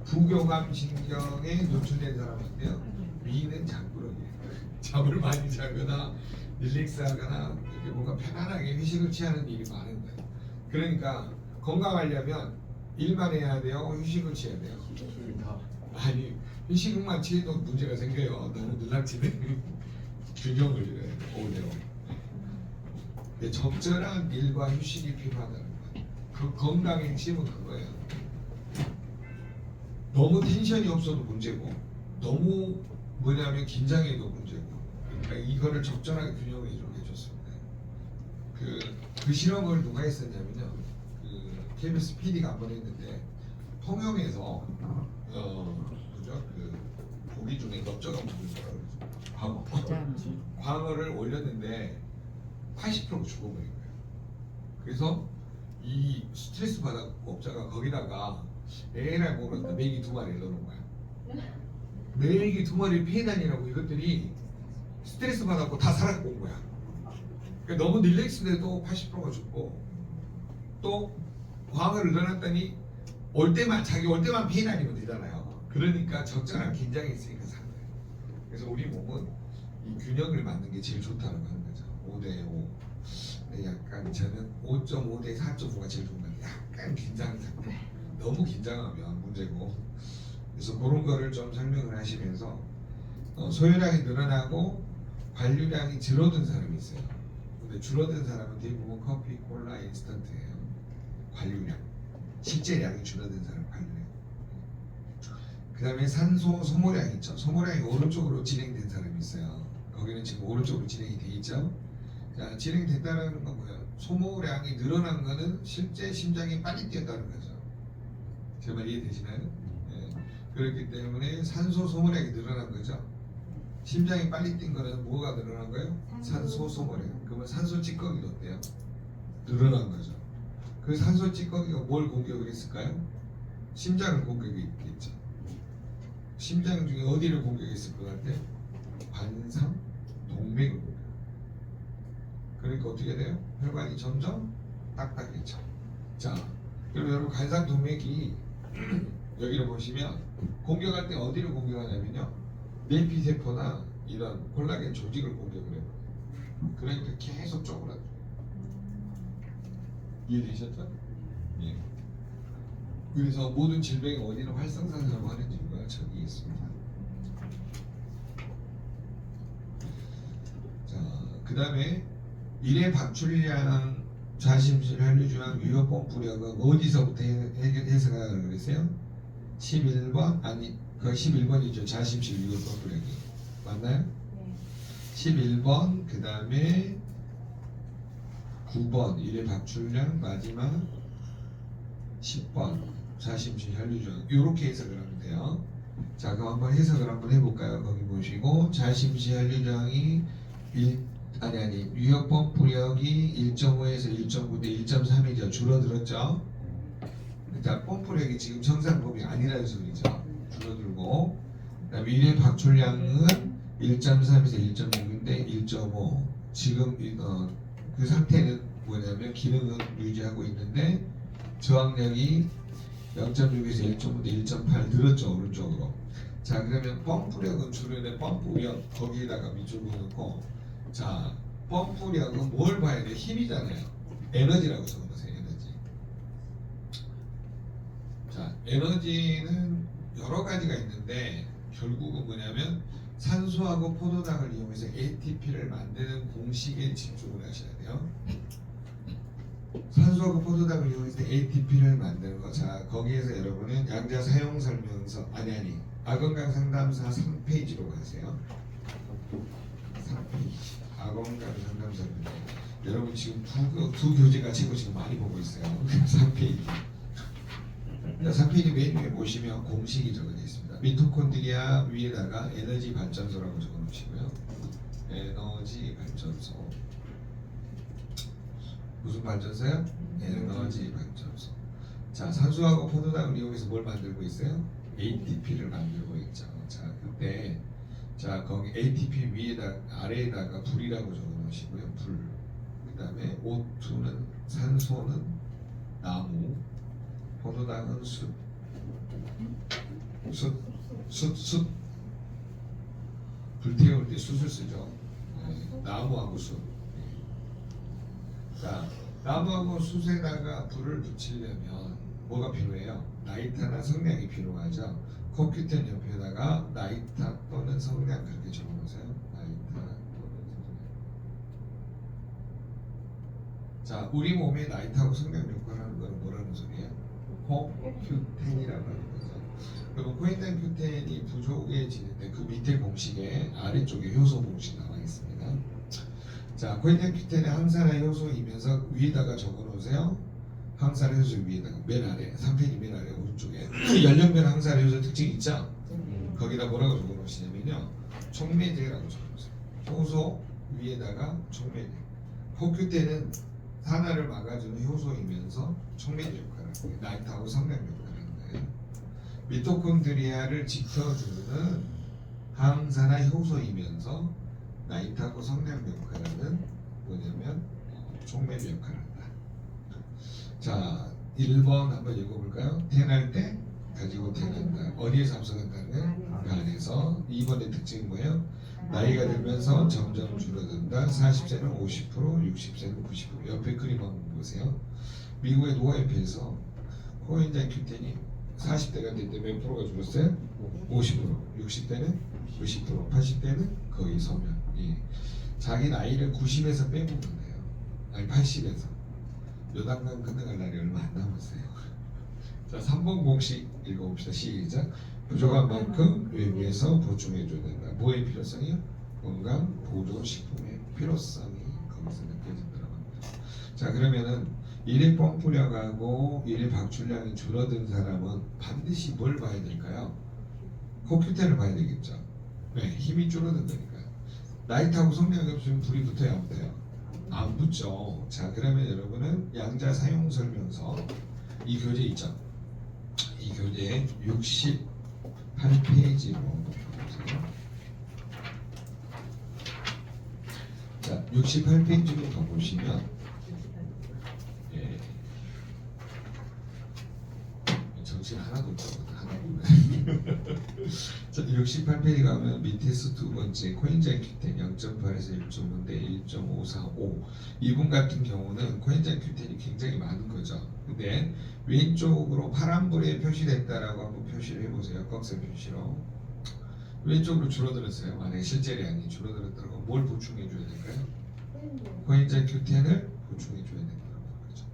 부교감신경에 노출된 사람은 어때요? 위는 장꾸러기예요. 잠을 많이 자거나 릴렉스하거나 이렇게 뭔가 편안하게 휴식을 취하는 일이 많은 거예요. 그러니까 건강하려면 일만 해야 돼요? 휴식을 취해야 돼요? 아니, 휴식만 취해도 문제가 생겨요. 너무 늘락지면 균형을 이뤄야 돼요. 5대5. 적절한 일과 휴식이 필요하다는 거예요. 그 건강의 핵심은 그거예요. 너무 텐션이 없어도 문제고 너무 뭐냐면 긴장해도 문제고, 그러니까 이거를 적절하게 균형을 이루게 해줬습니다. 그 실험을 누가 했었냐면요. 그 KBS PD가 한번 했는데 통영에서 뭐죠? 그 고기 중에 넓적한 고기 뭐라 그러죠? 광어. 광어를 올렸는데 80%가 죽어버린 거예요. 그래서 이 스트레스 받았고 업자가 거기다가 에라이 모르겠다 메기 2마리를 넣어놓은 거야. 메기 2마리 피해 다니라고 이것들이 스트레스 받았고 다 살아고 온 거야. 그러니까 너무 릴렉스돼도 80%가 죽고 또 광어를 넣어놨더니 자기 올 때만 피해 다니면 되잖아요. 그러니까 적절한 긴장이 있으니까 사는 거예요. 그래서 우리 몸은 이 균형을 맞는 게 제일 좋다고 하는 거죠. 5대5. 약간 저는 5.5대 4.5가 제일 좋은 것 같아요. 약간 긴장 상태. 너무 긴장하면 문제고. 그래서 그런 거를 좀 설명을 하시면서 소요량이 늘어나고 관리량이 줄어든 사람이 있어요. 근데 줄어든 사람은 대부분 커피, 콜라, 인스턴트예요. 관리량. 실제 양이 줄어든 사람 관리량. 그 다음에 산소 소모량 있죠. 소모량이 오른쪽으로 진행된 사람이 있어요. 거기는 지금 오른쪽으로 진행이 돼 있죠. 자, 진행됐다는 건 뭐예요? 소모량이 늘어난 거는 실제 심장이 빨리 뛰었다는 거죠. 제 말 이해되시나요? 예. 그렇기 때문에 산소 소모량이 늘어난 거죠. 심장이 빨리 뛴 거는 뭐가 늘어난 거예요? 산소 소모량. 그러면 산소 찌꺼기도 어때요? 늘어난 거죠. 그 산소 찌꺼기가 뭘 공격을 했을까요? 심장을 공격했겠죠. 심장 중에 어디를 공격했을 것 같아요? 관상, 동맥을 공격. 그러니까 어떻게 돼요? 혈관이 점점 딱딱해져. 자, 그럼 여러분 관상 동맥이 여기를 보시면 공격할 때 어디를 공격하냐면요, 내피세포나 이런 콜라겐 조직을 공격을 해요. 그러니까 계속 쪼그라들어요. 이해되셨죠? 예. 그래서 모든 질병의 원인은 활성산소라고 하는 이유가 저기 있습니다. 자, 그 다음에 일회 방출량, 자심실, 혈류주황, 유효본 부력은 어디서부터 해석하라고 그랬어요? 11번? 아니, 그 11번이죠. 자심실 유효본 부력이. 맞나요? 네. 11번, 그 다음에 9번 일회 방출량, 마지막 10번 자심실 혈류주황. 이렇게 해석을 하면 돼요. 자, 그럼 한번 해석을 한번 해볼까요? 거기 보시고 자심실 혈류주황이 유효본 부력이 1.5에서 1.9 대 1.3이죠. 줄어들었죠. 일단 펌프력이 지금 정상범위 아니라는 소리죠. 줄어들고, 그다음에 일회 방출량은 1.3에서 1.6인데 1.5. 지금 그 상태는 뭐냐면 기능은 유지하고 있는데 저항력이 0.6에서 1.5 대 1.8 늘었죠. 오른쪽으로. 자, 그러면 펌프력은 줄어든 펌프력 거기에다가 밑줄을 놓고, 자, 펌프력은 뭘 봐야 돼? 힘이잖아요. 에너지라고 적어보세요. 에너지. 자, 에너지는 여러 가지가 있는데 결국은 뭐냐면 산소하고 포도당을 이용해서 ATP를 만드는 공식에 집중을 하셔야 돼요. 산소하고 포도당을 이용해서 ATP를 만드는 거. 자, 거기에서 여러분은 양자 사용 설명서 아건강 상담사 3페이지로 가세요. 3페이지. 아건강 상담사. 여러분 지금 두 교재가 지금 많이 보고 있어요. 3페이지. 자, 3페이지 맨 위에 보시면 공식이 적어져 있습니다. 미토콘드리아 위에다가 에너지 발전소라고 적어 놓으시고요. 에너지 발전소. 무슨 발전소요? 에너지 발전소. 자, 산소하고 포도당을 이용해서 뭘 만들고 있어요? ATP를 만들고 있죠. 자, 그때 자, 거기 ATP 아래에다가 불이라고 적어 놓으시고요. 불. 그 다음에 O2는 산소는 나무, 포도당은 숯. 불태울 때 숯을 쓰죠. 네, 나무하고 숯. 자, 나무하고 숯에다가 불을 붙이려면 뭐가 필요해요? 나이타나 성냥이 필요하죠. 컴퓨터 옆에다가 나이타 또는 성냥 그렇게 적어놓으세요. 나이타 또는 성냥. 자, 우리 몸에 나이타하고 성냥 역할을 하는 거는 뭐라는 소리예요? 코큐텐이라고 하는 거죠. 그리고 코엔자임 큐텐이 부족해지는데 그 밑에 공식에 아래쪽에 효소 공식 나와 있습니다. 자, 코엔자임 큐텐의 항산화 효소이면서 위에다가 적어놓으세요. 항산화 효소 위에다가 맨 아래, 3페이지 맨 아래 오른쪽에 연령별 항산화 효소 특징 있죠? 거기다 뭐라고 적어놓으시냐면요, 촉매제라고 적어놓으세요. 효소 위에다가 촉매제. 코큐테는 산화를 막아주는 효소이면서 촉매제 역할을 하는 거예요. 나이트하고 성장 역할을 하는 거예요. 미토콘드리아를 지켜주는 항산화 효소이면서 나이트하고 성장 역할을 하는 뭐냐면 촉매제 역할을 한다. 자, 1번 한번 읽어볼까요? 태어날 때 가지고 태어난다. 어디에서 합성한다는 거예요? 간에서. 2번의 특징이 뭐예요? 나이가 들면서 점점 줄어든다. 40세는 50%, 60세는 90%. 옆에 그림 한번 보세요. 미국의 노화협회에서 코엔자임 Q10이 40대가 될 때 몇 프로가 줄었어요? 50%. 60대는 90%, 80대는 거의 소멸. 예. 자기 나이를 90에서 빼보면 돼요. 아니 80에서. 요단강 끝나갈 날이 얼마 안 남았어요. 자, 3번 공식 읽어봅시다. 시작. 부족한 만큼 외부에서 보충해줘야 된다. 뭐의 필요성이요? 건강 보존 식품의 필요성이 거기서 느껴진다고 합니다. 자, 그러면은 일일 뻥뿌려가고 일일 박출량이 줄어든 사람은 반드시 뭘 봐야 될까요? 코큐텐을 봐야 되겠죠. 네, 힘이 줄어든 거니까. 나이트하고 성량이 없으면 불이 붙어야 안 붙어요? 안 붙죠. 자, 그러면 여러분은 양자 사용 설명서 이 교재 있죠? 이 교재 68페이지로 보세요. 자, 68페이지로 가보시면 예, 정신 하나도 없거든. 하나도. 자, 68페이지 가면 밑에서 두 번째 코엔자임 Q10 0.8에서 1.5대 1.545 이분 같은 경우는 코엔자임 Q10이 굉장히 많은 거죠. 근데 왼쪽으로 파란불에 표시됐다라고 한번 표시를 해보세요. 꺽쇠 표시로. 왼쪽으로 줄어들었어요. 만약에 실제량이 줄어들었다고 뭘 보충해줘야 될까요? 코엔자임 Q10을 보충해줘야 된다고 그러죠.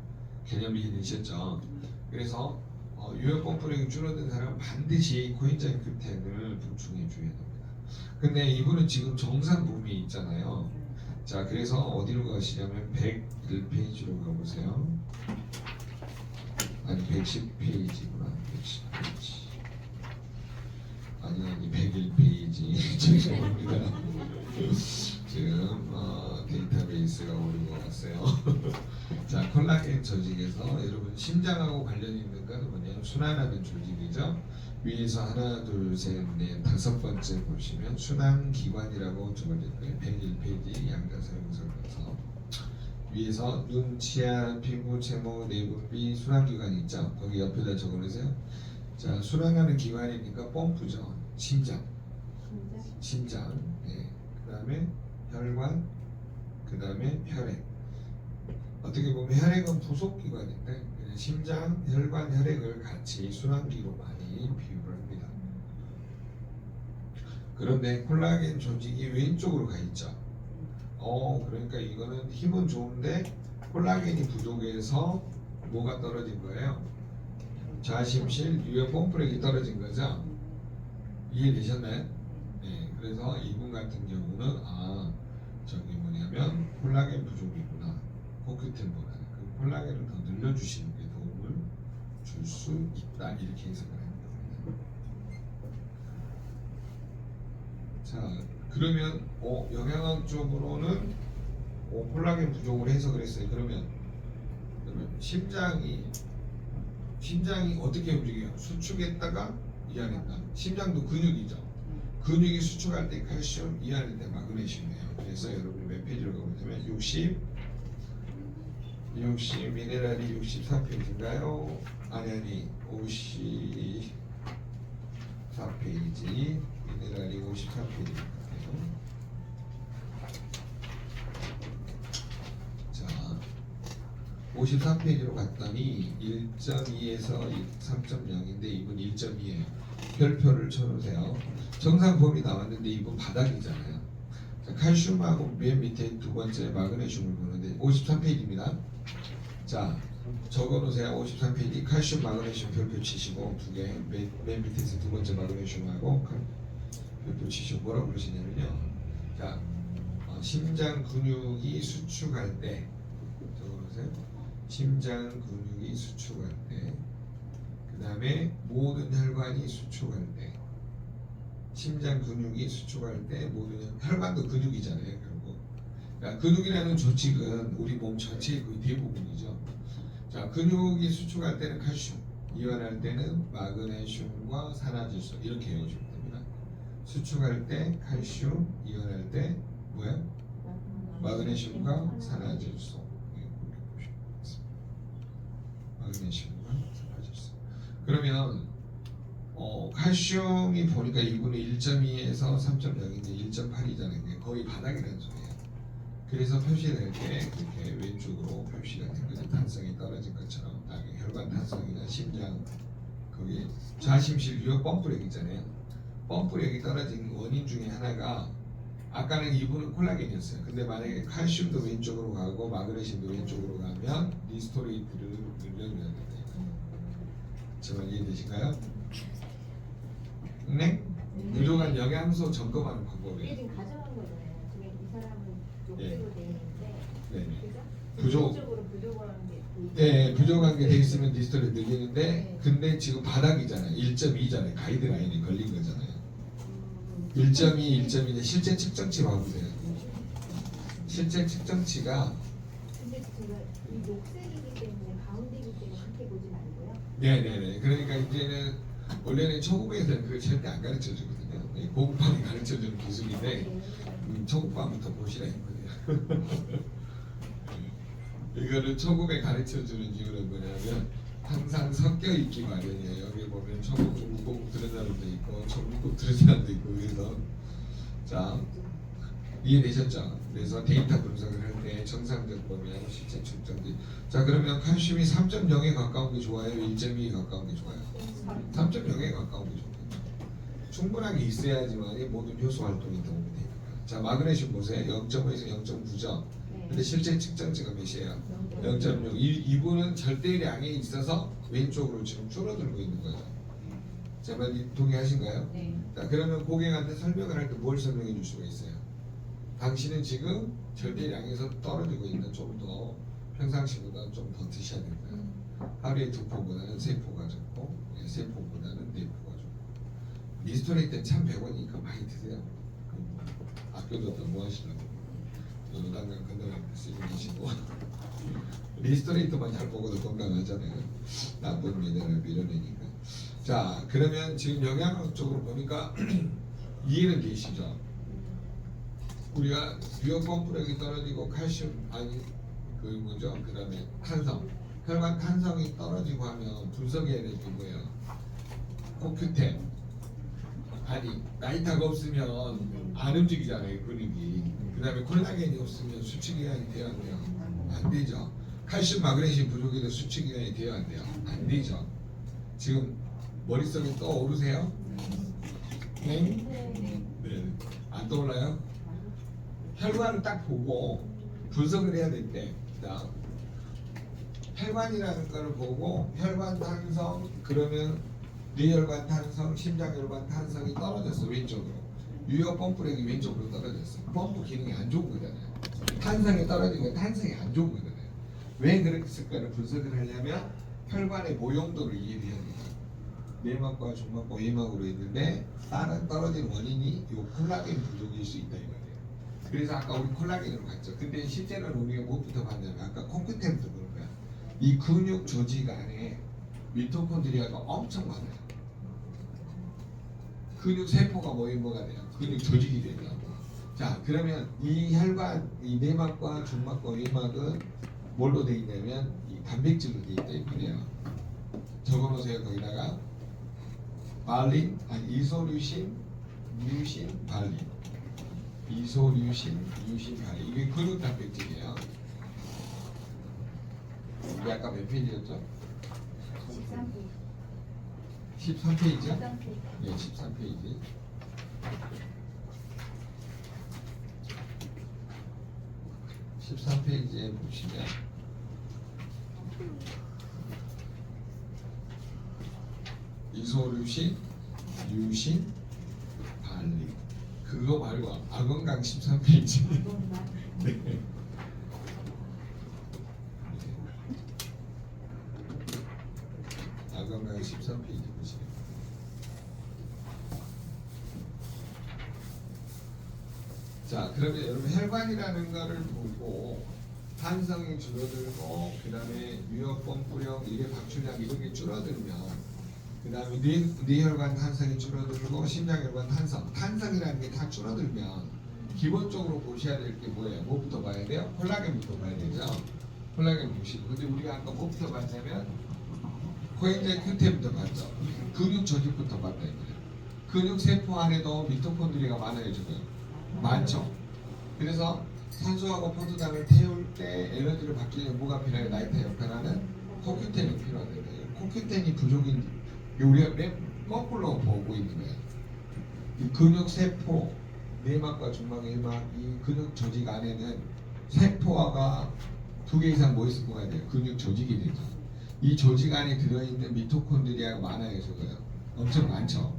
개념이 이해되셨죠? 그래서 유효 펌프력이 줄어든 사람은 반드시 코엔자임 Q10을 보충해줘야 됩니다. 근데 이분은 지금 정상 붐이 있잖아요. 자, 그래서 어디로 가시냐면 101페이지로 가보세요. 아니 110페이지구나. 110페이지. 아니 101페이지. 죄송합니다. 지금 데이터베이스가 오류가 왔어요. 자, 콜라겐 조직에서 여러분 심장하고 관련이 있는 건 뭐냐면 순환하는 조직이죠. 위에서 하나, 둘, 셋, 넷, 다섯 번째 보시면 순환기관이라고 적어져 있고요. 101페이지 양자사용설명서. 위에서 눈, 치아, 피부, 채모, 내분비, 순환기관이 있죠. 거기 옆에다 적어놓으세요. 자, 순환하는 기관이니까 펌프죠. 심장. 네. 그 다음에 혈관, 그 다음에 혈액. 어떻게 보면 혈액은 부속기관인데 그냥 심장, 혈관, 혈액을 같이 순환기로 많이 비유를 합니다. 그런데 콜라겐 조직이 왼쪽으로 가 있죠. 그러니까 이거는 힘은 좋은데 콜라겐이 부족해서 뭐가 떨어진 거예요? 좌심실 유효 펌프력이 떨어진 거죠. 이해되셨나요? 네, 그래서 이분 같은 경우는 저기 뭐냐면 콜라겐 부족이구나. 코큐텐보다는 그 콜라겐을 더 늘려주시는 게 도움을 줄 수 있다. 이렇게 해석을 합니다. 자, 그러면 영양학적으로는 콜라겐 부족을 해석을 했어요. 그러면 심장이 어떻게 움직여요? 수축했다가 이완했다. 심장도 근육이죠. 근육이 수축할 때 칼슘, 이완할 때 마그네슘이에요. 그래서 여러분이 몇 페이지로 가보시면 60 미네랄이 64페이지인가요? 아니 54페이지 미네랄이 54페이지인가요? 자, 54페이지로 갔더니 1.2에서 3.0인데 이분 1.2예요. 별표를 쳐놓으세요. 정상 범위 나왔는데 이분 바닥이잖아요. 자, 칼슘하고 맨 밑에 두 번째 마그네슘을 보는데 53페이지입니다. 자, 적어놓으세요. 53페이지 칼슘, 마그네슘 별표 치시고 두 개 맨 밑에서 두 번째 마그네슘하고 별표 치시고 뭐라고 그러시냐면요. 자, 심장 근육이 수축할 때 적어놓으세요. 심장 근육이 수축할 때, 그 다음에 모든 혈관이 수축할 때, 심장 근육이 수축할 때 모든 혈관도 근육이잖아요. 결국 그러니까 근육이라는 조직은 우리 몸 전체의 거의 대부분이죠. 자, 근육이 수축할 때는 칼슘, 이완할 때는 마그네슘과 산화질소 이렇게 외워주면 됩니다. 수축할 때 칼슘, 이완할 때 뭐야? 마그네슘과 산화질소. 네, 이렇게 보시면 되겠습니다. 마그네슘과 산화질소. 그러면 칼슘이 보니까 2분의 1.2에서 3.0인데 1.8이잖아요. 거의 바닥이라는 소리예요. 그래서 표시될 때 이렇게 왼쪽으로 표시가 된 거죠. 탄성이 떨어진 것처럼 혈관 탄성이나 심장 거기 좌심실 유역 펌프력 있잖아요. 펌프력이 떨어진 원인 중에 하나가 아까는 2분은 콜라겐이었어요. 근데 만약에 칼슘도 왼쪽으로 가고 마그네슘도 왼쪽으로 가면 리스토레이트를 늘려줘야 된다. 제발 이해되신가요? 네? 부족한 영양소 점검하는 이게 방법이에요. 지금 가져간 거잖아요. 지금 이 사람은 예. 욕조로 돼 있는데, 네. 그죠? 부족. 쪽으로 부족한 게 보이죠? 네, 부족한 게 돼 있으면 리스토레이트 늘리는데 네. 근데 지금 바닥이잖아요. 1.2잖아요. 가이드라인이 걸린 거잖아요. 1.2, 1.2는 실제 측정치 봐보세요. 실제 측정치가 근데 제가 이 녹색이기 때문에 가운데이기 때문에 그렇게 보지 말고요. 네네네. 그러니까 이제는 원래는 초급에서는 그걸 절대 안 가르쳐 주거든요. 고급반이 가르쳐 주는 기술인데 초급반부터 보시라 했거든요. 이거를 초급에 가르쳐 주는 이유는 뭐냐면 항상 섞여 있기 마련이에요. 여기 보면 초급, 중급 들은 사람도 있고 초급 들은 사람도 있고 그래서 자 이해되셨죠? 그래서 데이터 분석을 할 때 정상적 범위하고 실제 측정지. 자 그러면 칼슘이 3.0에 가까운 게 좋아요? 1.2에 가까운 게 좋아요? 3.0에 가까운 게 좋아요. 충분하게 있어야지만 모든 효소 활동이 도움이 됩니다. 자 마그네슘 보세요. 0.5에서 0.9죠. 근데 실제 측정치가 몇이에요? 0.6. 이분은 절대량에 있어서 왼쪽으로 지금 줄어들고 있는 거죠. 제 말 동의하신가요? 네. 자 그러면 고객한테 설명을 할 때 뭘 설명해 줄 수가 있어요? 당신은 지금 절대량에서 떨어지고 있는 좀 더 평상시보다 좀 더 드셔야 된다. 하루에 2포보다는 3포가 적고 3포보다는 4포가 적고 리스토레이트는 1,100원이니까 많이 드세요. 아껴뒀다 뭐 하시려고 노당강 건강할 때 쓰고 계시고 리스토레이트만 잘 먹어도 건강하잖아요. 나쁜 미네랄 밀어내니까. 자 그러면 지금 영양학적으로 보니까 이해는 되시죠? 우리가 유역 펌프력이 떨어지고 칼슘 아니 그 뭐죠? 그 다음에 탄성 혈관 탄성이 떨어지고 하면 분석해야 될 게 뭐예요? 코큐템 아니 나이타가 없으면 안 움직이잖아요 근육이. 그 다음에 콜라겐이 없으면 수축기관이 돼야 안 돼요? 안 되죠. 칼슘 마그네슘 부족해도 수축기관이 돼야 안 돼요? 안 되죠. 지금 머릿속에 떠오르세요? 네? 네. 안 떠올라요? 혈관을 딱 보고 분석을 해야 될 때, 자, 혈관이라는 걸 보고 혈관 탄성 그러면 뇌혈관 탄성, 심장혈관 탄성이 떨어졌어 왼쪽으로. 유역 펌프력이 왼쪽으로 떨어졌어. 펌프 기능이 안 좋은 거잖아요. 탄성이 떨어지고 탄성이 안 좋은 거잖아요. 왜 그랬을까를 분석을 하려면 혈관의 모형도를 이해해야 돼요. 내막과 중막과 외막으로 있는데 다른 떨어진 원인이 이 콜라겐 부족일 수 있다 이 말이에요. 그래서 아까 우리 콜라겐으로 갔죠. 근데 실제로는 우리가 무엇부터 봤냐면 아까 콩쿠템부터 보는 거야. 이 근육 조직 안에 미토콘드리아가 엄청 많아요. 근육 세포가 모이면 뭐가 돼요? 근육 조직이 되죠. 자 그러면 이 혈관, 이 내막과 중막과 외막은 뭘로 돼 있냐면 이 단백질로 돼 있다 이 말이에요. 적어놓으세요. 거기다가 발린, 아니 이소류신, 류신, 발린. 이소류신, 류신, 발린. 이게 근육 단백질이에요. 이게 아까 몇 페이지였죠? 13페이지요? 13페이지. 네, 13페이지. (13페이지에) 보시면 이소류신, 류신, 발린. 그거 말고 아건강 13페이지. 네. 아건강 13페이지 보시면. 자, 그러면 여러분 혈관이라는 거를 보고 탄성이 줄어들고 그 다음에 유효범 뿌령 이게 박출량 이런 게 줄어들면 그 다음에 뇌혈관 탄성이 줄어들고 심장혈관 탄성이라는 게 다 줄어들면 기본적으로 보셔야 될 게 뭐예요? 뭐부터 봐야 돼요? 콜라겐부터 봐야 되죠. 콜라겐 보시고 근데 우리가 아까 뭐부터 봤냐면 코엔자임 Q10부터 봤죠. 근육 조직부터 봤다 이거예요. 근육 세포 안에도 미토콘드리아가 많아요 지금. 많죠. 그래서 산소하고 포도당을 태울 때 에너지를 받기려면 뭐가 필요해요? 나이트 역할하는 코큐텐이 필요하대요. 코큐텐이 부족인 우리가 맨 거꾸로 보고 있는 거예요. 이 근육 세포 내막과 중막, 일막 이 근육 조직 안에는 세포화가 2개 이상 뭐 있을 거야 돼요. 근육 조직이 되죠. 이 조직 안에 들어있는 미토콘드리아가 많아요, 저거요. 엄청 많죠.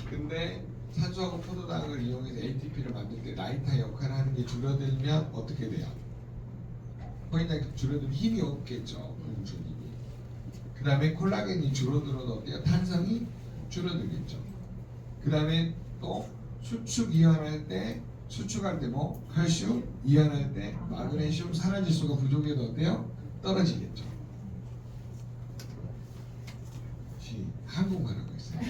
근데 산소하고 포도당을 이용해서 ATP를 만들 때 나이타 역할을 하는 게 줄어들면 어떻게 돼요? 코엔자임 줄어들면 힘이 없겠죠. 근육 조직이. 그 다음에 콜라겐이 줄어들어도 어때요? 탄성이 줄어들겠죠. 그 다음에 또 수축 이완할 때 수축할 때 뭐 칼슘 이완할 때 마그네슘 산화지수가 부족해도 어때요? 떨어지겠죠. 혹시 한국말 하고 있어요?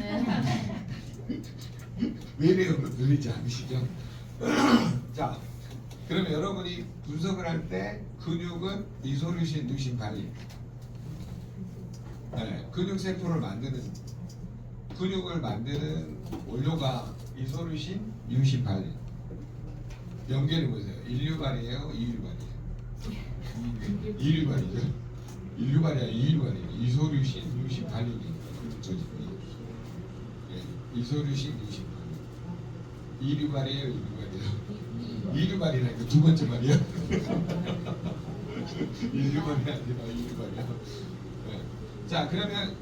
왜 이래요? 들리지 않으시죠? 자, 그러면 여러분이 분석을 할 때 근육은 이소류신, 누신, 발린 근육 세포를 만드는 근육을 만드는 원료가 이소류신, 유신, 발린 연결해 보세요. 인류발이에요, 이유발이에요? 이유발이죠. 인류발이 아니라 이유발이에요. 이소류신, 유신, 발린이 조직이. 이소류신, 유신, 발린. 이유발이에요, 이유발이에요? 이유발이라니까 두 번째 말이야. 인류발이 아니라 이유발이야. 자, 그러면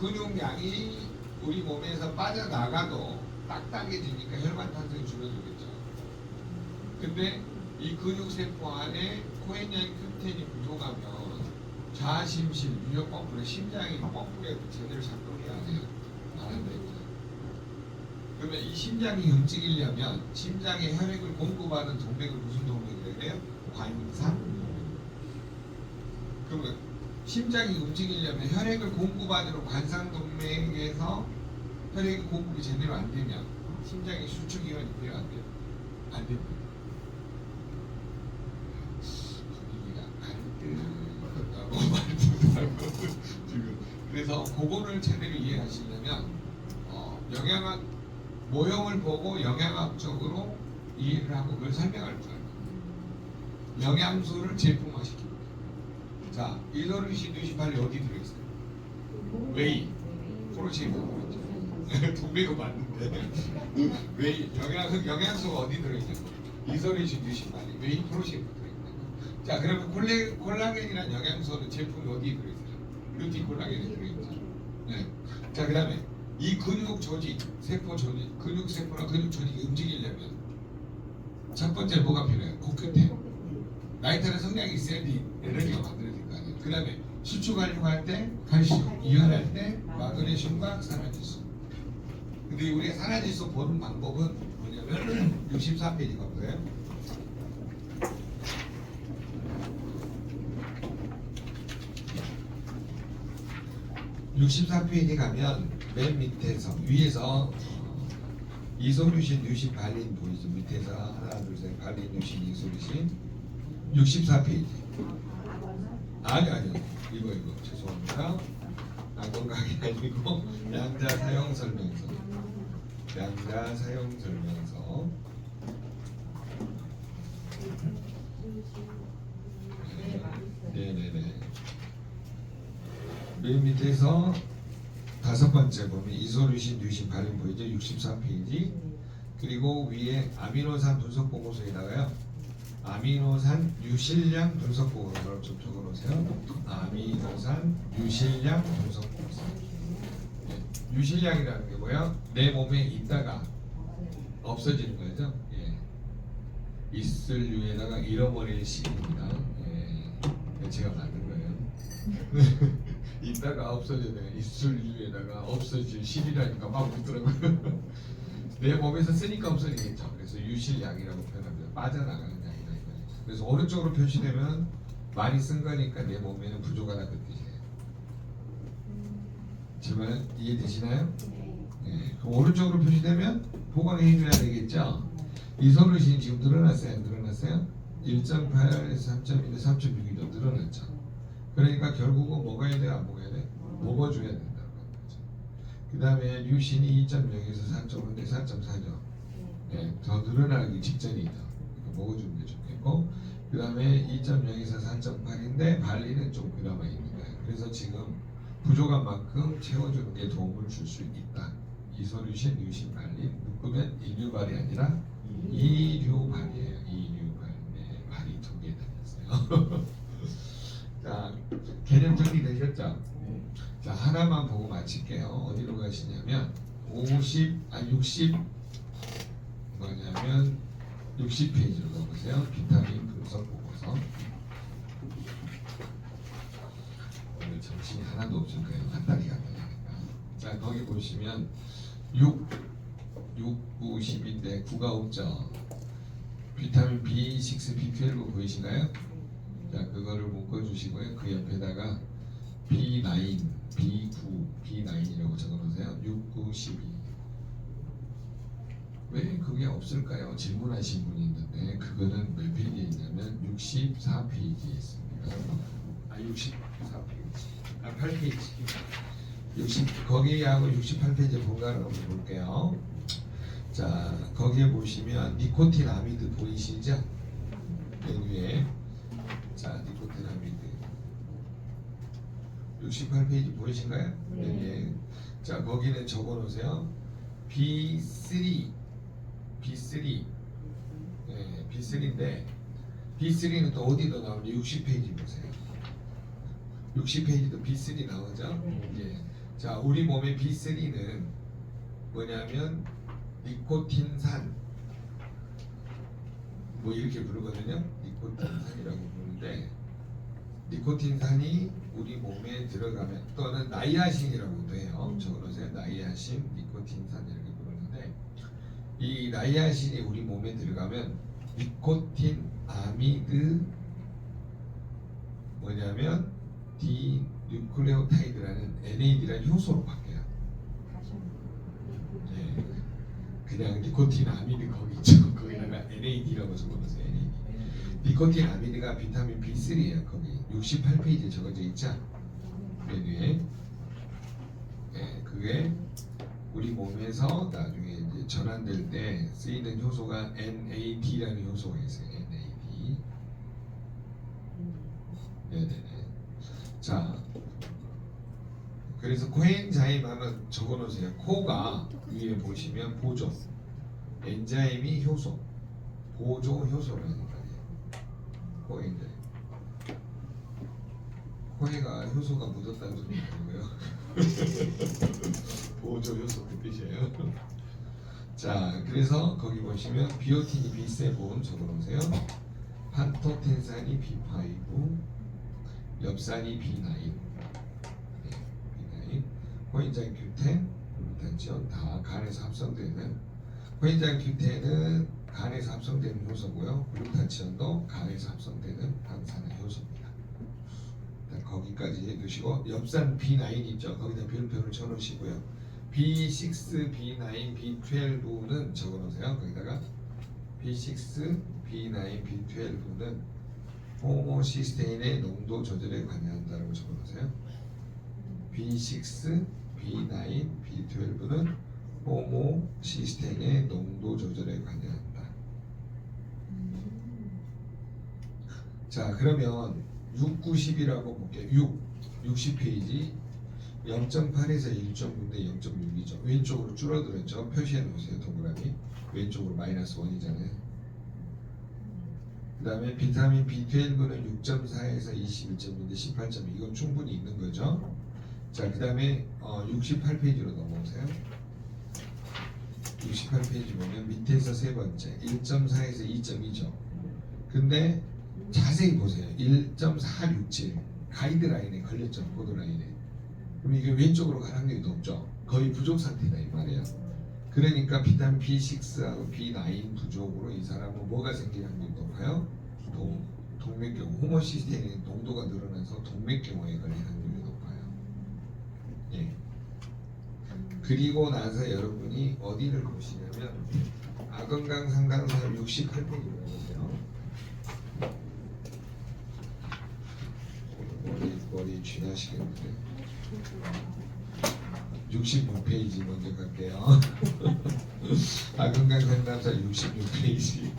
근육량이 우리 몸에서 빠져나가도 딱딱해지니까 혈관 탄성이 줄어들겠죠. 근데 이 근육세포 안에 코엔자임 Q10이 부족하면 좌심실, 유혈범프로 심장이 펌프에 제대로 작동이 안 해요. 안 한다니까. 그러면 이 심장이 움직이려면 심장에 혈액을 공급하는 동맥을 무슨 동맥이라고 해요? 관상. 그러면 심장이 움직이려면 혈액을 공급하도록 관상동맥에서 혈액이 공급이 제대로 안 되면 심장의 수축이완이 필요한데요. 안 됩니다. 분위기가 갈등하고 말도 지금 그래서 그거를 제대로 이해하시려면 영양학 모형을 보고 영양학적으로 이해를 하고 그걸 설명할 거예요. 영양소를 제품화시킵니다. 자, 이소류신, 누신, 발린 어디 들어있어요? 웨이, 프로틴 들어있죠. 동맥은 맞는데 웨이, 영양소가 어디 들어있냐고. 이소류신, 누신, 발린, 웨이, 프로틴 들어있다고. 자, 그러면 콜라겐이라는 영양소는 제품이 어디 들어있어요? 루틴 콜라겐이 들어있죠. 네. 자, 그 다음에 이 근육 조직, 세포 조직, 근육 세포나 근육 조직이 움직이려면 첫 번째 뭐가 필요해요? 코큐텐. 나이트는 성량이 있어야 에너지가 만들어질 거 아니에요. 그 다음에 수축하려고 할 때 칼슘, 이완할 때 마그네슘과 산화지수. 근데 우리가 산화지수 보는 방법은 뭐냐면 63페이지 가보세요. 64페이지 가면 맨 밑에서 위에서 이소류신, 뉴신, 발린 보이죠? 밑에서 하나, 둘, 셋, 발린, 뉴신, 이소류신 64페이지. 아니요. 이거 죄송합니다. 건강이 아니고 양자 사용 설명서. 양자 사용 설명서. 네네네. 맨 밑에서 다섯 번째 보면 이소류신, 뉴신, 발린 보이죠? 64페이지. 그리고 위에 아미노산 분석 보고서에다가요. 아미노산 유실량 분석 보고서를 좀 적어놓으세요. 아미노산 유실량 분석 보고서. 네. 유실량이라는 게 뭐야? 내 몸에 있다가 없어지는 거죠. 예. 있을 유에다가 잃어버릴 실입니다. 예. 제가 만든 거예요. 있다가 없어져야 있을 유에다가 없어질 실이라니까 막 웃더라고요. 내 몸에서 쓰니까 없어지겠죠. 그래서 유실약이라고 표현합니다. 빠져나가는 약이다 이거죠. 그래서 오른쪽으로 표시되면 많이 쓴 거니까 내 몸에는 부족하다 그 뜻이에요. 제 말 이해되시나요? 네. 그럼 오른쪽으로 표시되면 보강해줘야 되겠죠. 이소루신 지금 늘어났어요? 안 늘어났어요? 1.8에서 3.1에 3.6이 더 늘어났죠. 그러니까 결국은 먹어야 돼? 안 먹어야 돼? 먹어줘야 된다는 거죠. 그 다음에 류신이 2.0에서 4.5인데 4.4죠. 네, 더 늘어나기 직전이죠. 그러니까 먹어주는 게 좋겠고, 그 다음에 2.0에서 4.8인데 발리는 좀 그나마 있는 거예요. 그래서 지금 부족한 만큼 채워주는 게 도움을 줄 수 있다. 이소류신, 류신, 발리 묶으면 인류발이 아니라 이류발이에요. 이류발. 네, 발이 2개 달렸어요. 자, 개념 정리되셨죠? 자, 하나만 보고 마칠게요. 어디로 가시냐면 60 뭐냐면 60페이지로 가보세요. 비타민 분석 보고서. 오늘 정신이 하나도 없을 거예요. 한 달이 가니까. 자, 거기 보시면 6, 9, 10인데 9가 없죠. 비타민 B6, B12 보이신가요? 자, 그거를 묶어주시고요. 그 옆에다가 B9, B9, B9이라고 적어놓으세요. 6, 9, 12. 왜 그게 없을까요? 질문하신 분이 있는데 그거는 몇 페이지에 있냐면 64페이지에 있습니다. 64페이지. 8페이지. 60 거기하고 68페이지 공간을 한번 볼게요. 자, 거기에 보시면 니코틴 아미드 보이시죠? 맨 위에. 자, 니코틴 아미드 68페이지 보이신가요? 네. 자, 거기는 적어놓으세요. B3 네, B3인데 B3는 또 어디도 나오는데 60페이지 보세요. 60페이지도 B3 나오죠? 예. 자, 우리 몸의 B3는 뭐냐면 니코틴산 뭐 이렇게 부르거든요. 니코틴산이라고 부르는데 니코틴산이 우리 몸에 들어가면 또는 나이아신이라고도 해요. 적어놓으세요. 나이아신, 니코틴산 이렇게 부르는데 이 나이아신이 우리 몸에 들어가면 니코틴 아미드 뭐냐면 디뉴클레오타이드라는 NAD라는 효소로 바뀌어요. 네. 그냥 니코틴 아미드 거기 있죠. 거기다가 NAD라고 적어놓으세요. NAD. 니코틴 아미드가 비타민 B3예요. 거기 68페이지에 적어져 있죠. 맨 위에. 네, 그게 우리 몸에서 나중에 이제 전환될 때 쓰이는 효소가 NAD라는 효소가 있어요. NAD. 네네네. 자, 그래서 코엔자임 하나 적어놓으세요. 코가 위에 보시면 보조, 엔자임이 효소, 보조 효소라는 말이에요. 코엔자임. 코에가 효소가 묻었다는 소리 아니고요. 보조 효소 그 뜻이에요. 자, 그래서 거기 보시면 비오틴이 B7 적어놓으세요. 판토텐산이 B5, 엽산이 B9. 코엔자임 Q10, 글루타치온 다 간에서 합성되는 코엔자임 Q10은 간에서 합성되는 효소고요. 글루타치온도 간에서 합성되는 항산화 효소입니다. 일단 거기까지 해두시고 엽산 B9 있죠. 거기다 별표를 쳐놓으시고요. B6, B9, B12는 적어놓으세요. 거기다가 B6, B9, B12는 호모시스테인의 농도 조절에 관여한다고 적어놓으세요. B6, B9, B12는 호모시스테인의 농도 조절에 관여한다. 자, 그러면 6, 9, 10이라고 볼게요. 60페이지 0.8에서 1.9인데 0.6이죠. 왼쪽으로 줄어들었죠. 표시해 놓으세요. 동그라미. 왼쪽으로 마이너스 1이잖아요. 그 다음에 비타민 B12는 6.4에서 21.2인데 18.2 이건 충분히 있는 거죠. 자, 그 다음에 68페이지로 넘어오세요. 68페이지 보면 밑에서 세 번째 1.4에서 2.2죠. 근데 자세히 보세요. 1.467 가이드라인에 걸렸죠. 보드라인에. 그럼 이게 왼쪽으로 갈 확률이 높죠. 거의 부족 상태다 이 말이에요. 그러니까 비타민 B6하고 B9 부족으로 이 사람은 뭐가 생길 확률이 높아요? 동맥경화, 호모시스테인의 농도가 늘어나서 동맥경화에 걸릴 확률이 높아요. 예. 그리고 나서 여러분이 어디를 보시냐면 아건강 상담사 68페이지를 보세요. 머리 쥐나시겠는데 66페이지 먼저 갈게요. 아건강 상담사 66페이지.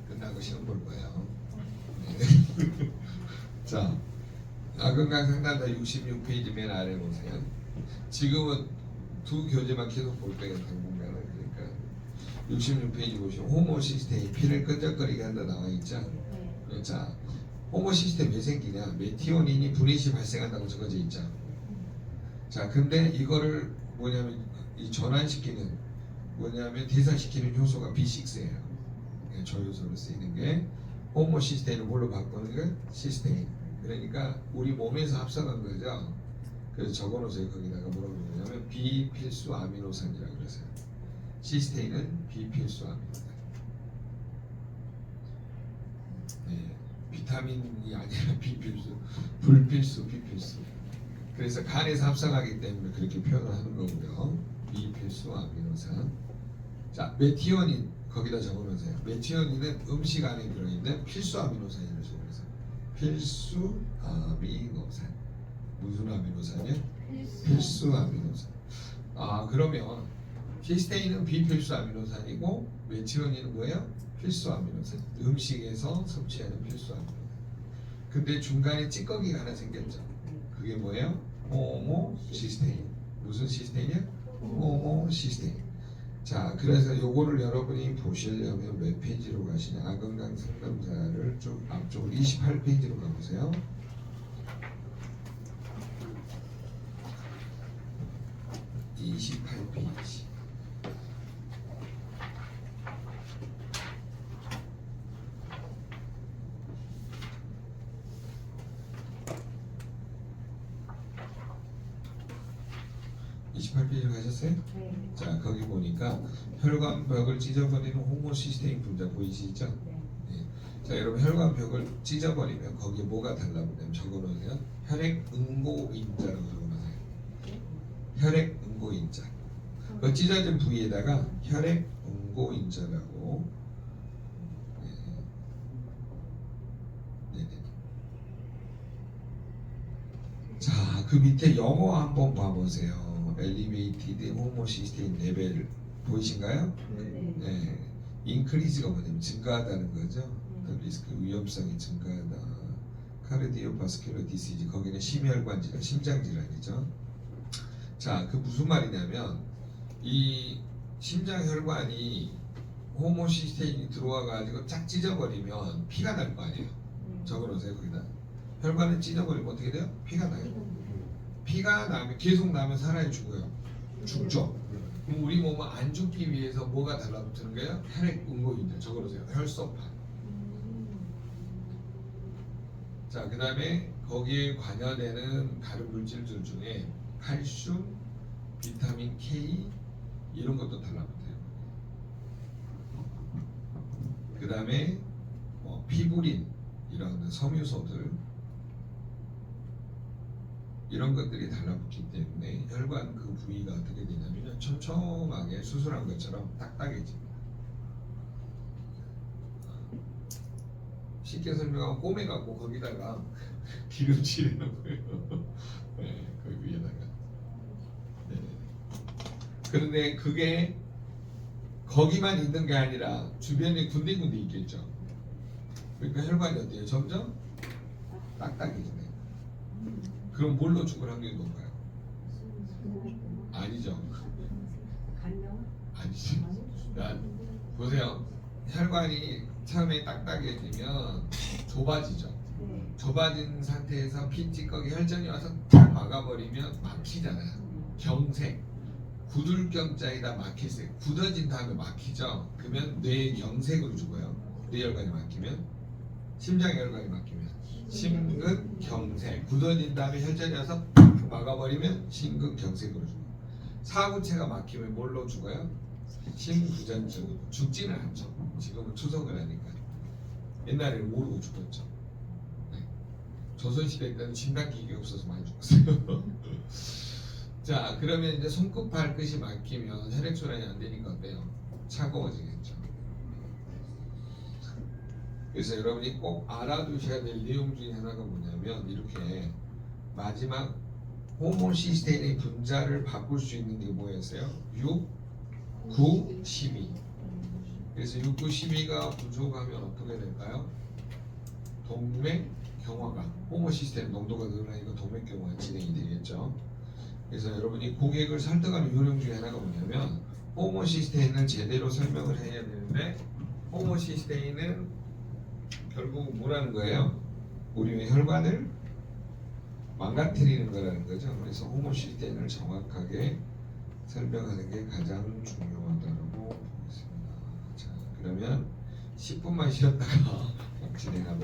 끝나고 시험 볼 거예요. 네. 자, 아건강 상담사 66페이지 맨 아래 보세요. 지금은 두 교재만 계속 볼 거예요. 당분간은. 그러니까 66페이지 보시면 호모시스테인 피를 끈적거리게 한다 나와 있죠. 자, 호모시스테인 왜 생기냐? 메티오닌이 분해시 발생한다고 적어져 있죠. 자, 근데 이거를 뭐냐면 이 전환시키는 뭐냐면 대사시키는 효소가 B6예요. 저 효소로 쓰이는 게 호모시스테인을 뭘로 바꾸는 게 시스테인. 그러니까 우리 몸에서 합성한 거죠. 그래서 적어놓으세요. 거기다가 뭐라고 그러냐면 비필수 아미노산이라고 그러세요. 시스테인은 비필수 아미노산. 네, 비타민이 아니라 비필수, 불필수, 비필수. 그래서 간에서 합성하기 때문에 그렇게 표현을 하는 거고요. 비필수 아미노산. 자, 메티오닌 거기다 적어놓으세요. 메티오닌은 음식 안에 들어있는 필수 아미노산이라고 적어놓으세요. 필수 아미노산. 무슨 아미노산이요? 필수 아미노산. 아, 그러면 시스테인은 비필수 아미노산이고 메티오닌은 뭐예요? 필수 아미노산. 음식에서 섭취하는 필수 아미노산. 근데 중간에 찌꺼기가 하나 생겼죠. 그게 뭐예요? 호모시스테인. 무슨 시스테인이야? 호모시스테인. 자, 그래서 요거를 여러분이 보시려면 몇 페이지로 가시냐? 아건강 상담사를 좀 앞쪽으로 28페이지로 가보세요. 28페이지. 가셨어요? 네. 자, 거기 보니까 혈관벽을 찢어버리는 호모시스테인 분자 보이시죠? 네. 자, 여러분 혈관벽을 찢어버리면 거기에 뭐가 달라붙냐면 적어놓으세요. 혈액응고인자라고 적어놓으세요. 혈액응고인자. 그 찢어진 부위에다가 혈액응고인자라고. 네. 자, 그 밑에 영어 한번 봐보세요. 엘리베이티드 호모시스테인 레벨 보이신가요? 네. 네. 인크리즈가 뭐냐면 증가하다는 거죠. 리스크 위험성이 증가하다. 카르디오바스큘러 디시즈 거기는 심혈관 질환, 심장 질환이죠. 자, 그 무슨 말이냐면 이 심장 혈관이 호모시스테인이 들어와 가지고 쫙 찢어버리면 피가 날 거 아니에요. 적어놓으세요 거기다. 혈관을 찢어버리면 어떻게 돼요? 피가 나요. 피가 나면 계속 나면 사람이 죽어요. 죽죠. 그럼 우리 몸은 안 죽기 위해서 뭐가 달라붙는 거예요? 혈액응고인자. 적어놓으세요. 혈소판. 자, 그 다음에 거기에 관여되는 다른 물질들 중에 칼슘, 비타민 K 이런 것도 달라붙어요. 그 다음에 피부린 이런 섬유소들 이런 것들이 달라붙기 때문에 혈관 그 부위가 어떻게 되냐면 촘촘하게 수술한 것처럼 딱딱해집니다. 쉽게 설명하면 꼬매갖고 거기다가 기름칠해 놓고요. 네, 그 위에다가. 네. 그런데 그게 거기만 있는 게 아니라 주변에 군데군데 있겠죠. 그러니까 혈관이 어때요? 점점 딱딱해지네. 그럼 뭘로 죽을 확률이 높아요? 아니죠. 아니죠. 보세요. 혈관이 처음에 딱딱해지면 좁아지죠. 좁아진 상태에서 피 찌꺼기 혈전이 와서 탁 막아버리면 막히잖아요. 경색. 구들경자에다 막힐세. 굳어진 다음에 막히죠. 그러면 뇌경색으로 죽어요. 뇌혈관이 막히면. 심장혈관이 막히면. 심근경색. 굳어진 다음에 혈전이 와서 탁 막아버리면 심근경색으로 죽어요. 사구체가 막히면 뭘로 죽어요? 심부전증. 죽지는 않죠. 지금은 추석을 하니까. 옛날에는 모르고 죽었죠. 네. 조선시대 때는 진단기계 없어서 많이 죽었어요. 자, 그러면 이제 손끝 발끝이 막히면 혈액순환이 안 되니까 어때요? 차가워지겠죠. 그래서 여러분이 꼭 알아두셔야 될 내용 중에 하나가 뭐냐면 이렇게 마지막 호모시스테인의 분자를 바꿀 수 있는 게 뭐였어요? 6, 9, 12. 그래서 6, 9, 12가 부족하면 어떻게 될까요? 동맥경화가 호모시스테인 농도가 늘어나니까 동맥경화가 진행이 되겠죠. 그래서 여러분이 고객을 설득하는 요령 중에 하나가 뭐냐면 호모시스테인을 제대로 설명을 해야 되는데 호모시스테인은 결국 뭐라는 거예요? 우리의 혈관을 망가뜨리는 거라는 거죠. 그래서 호모시스테인을 정확하게 설명하는 게 가장 중요하다고 보겠습니다. 자, 그러면 10분만 쉬었다가 진행합니다.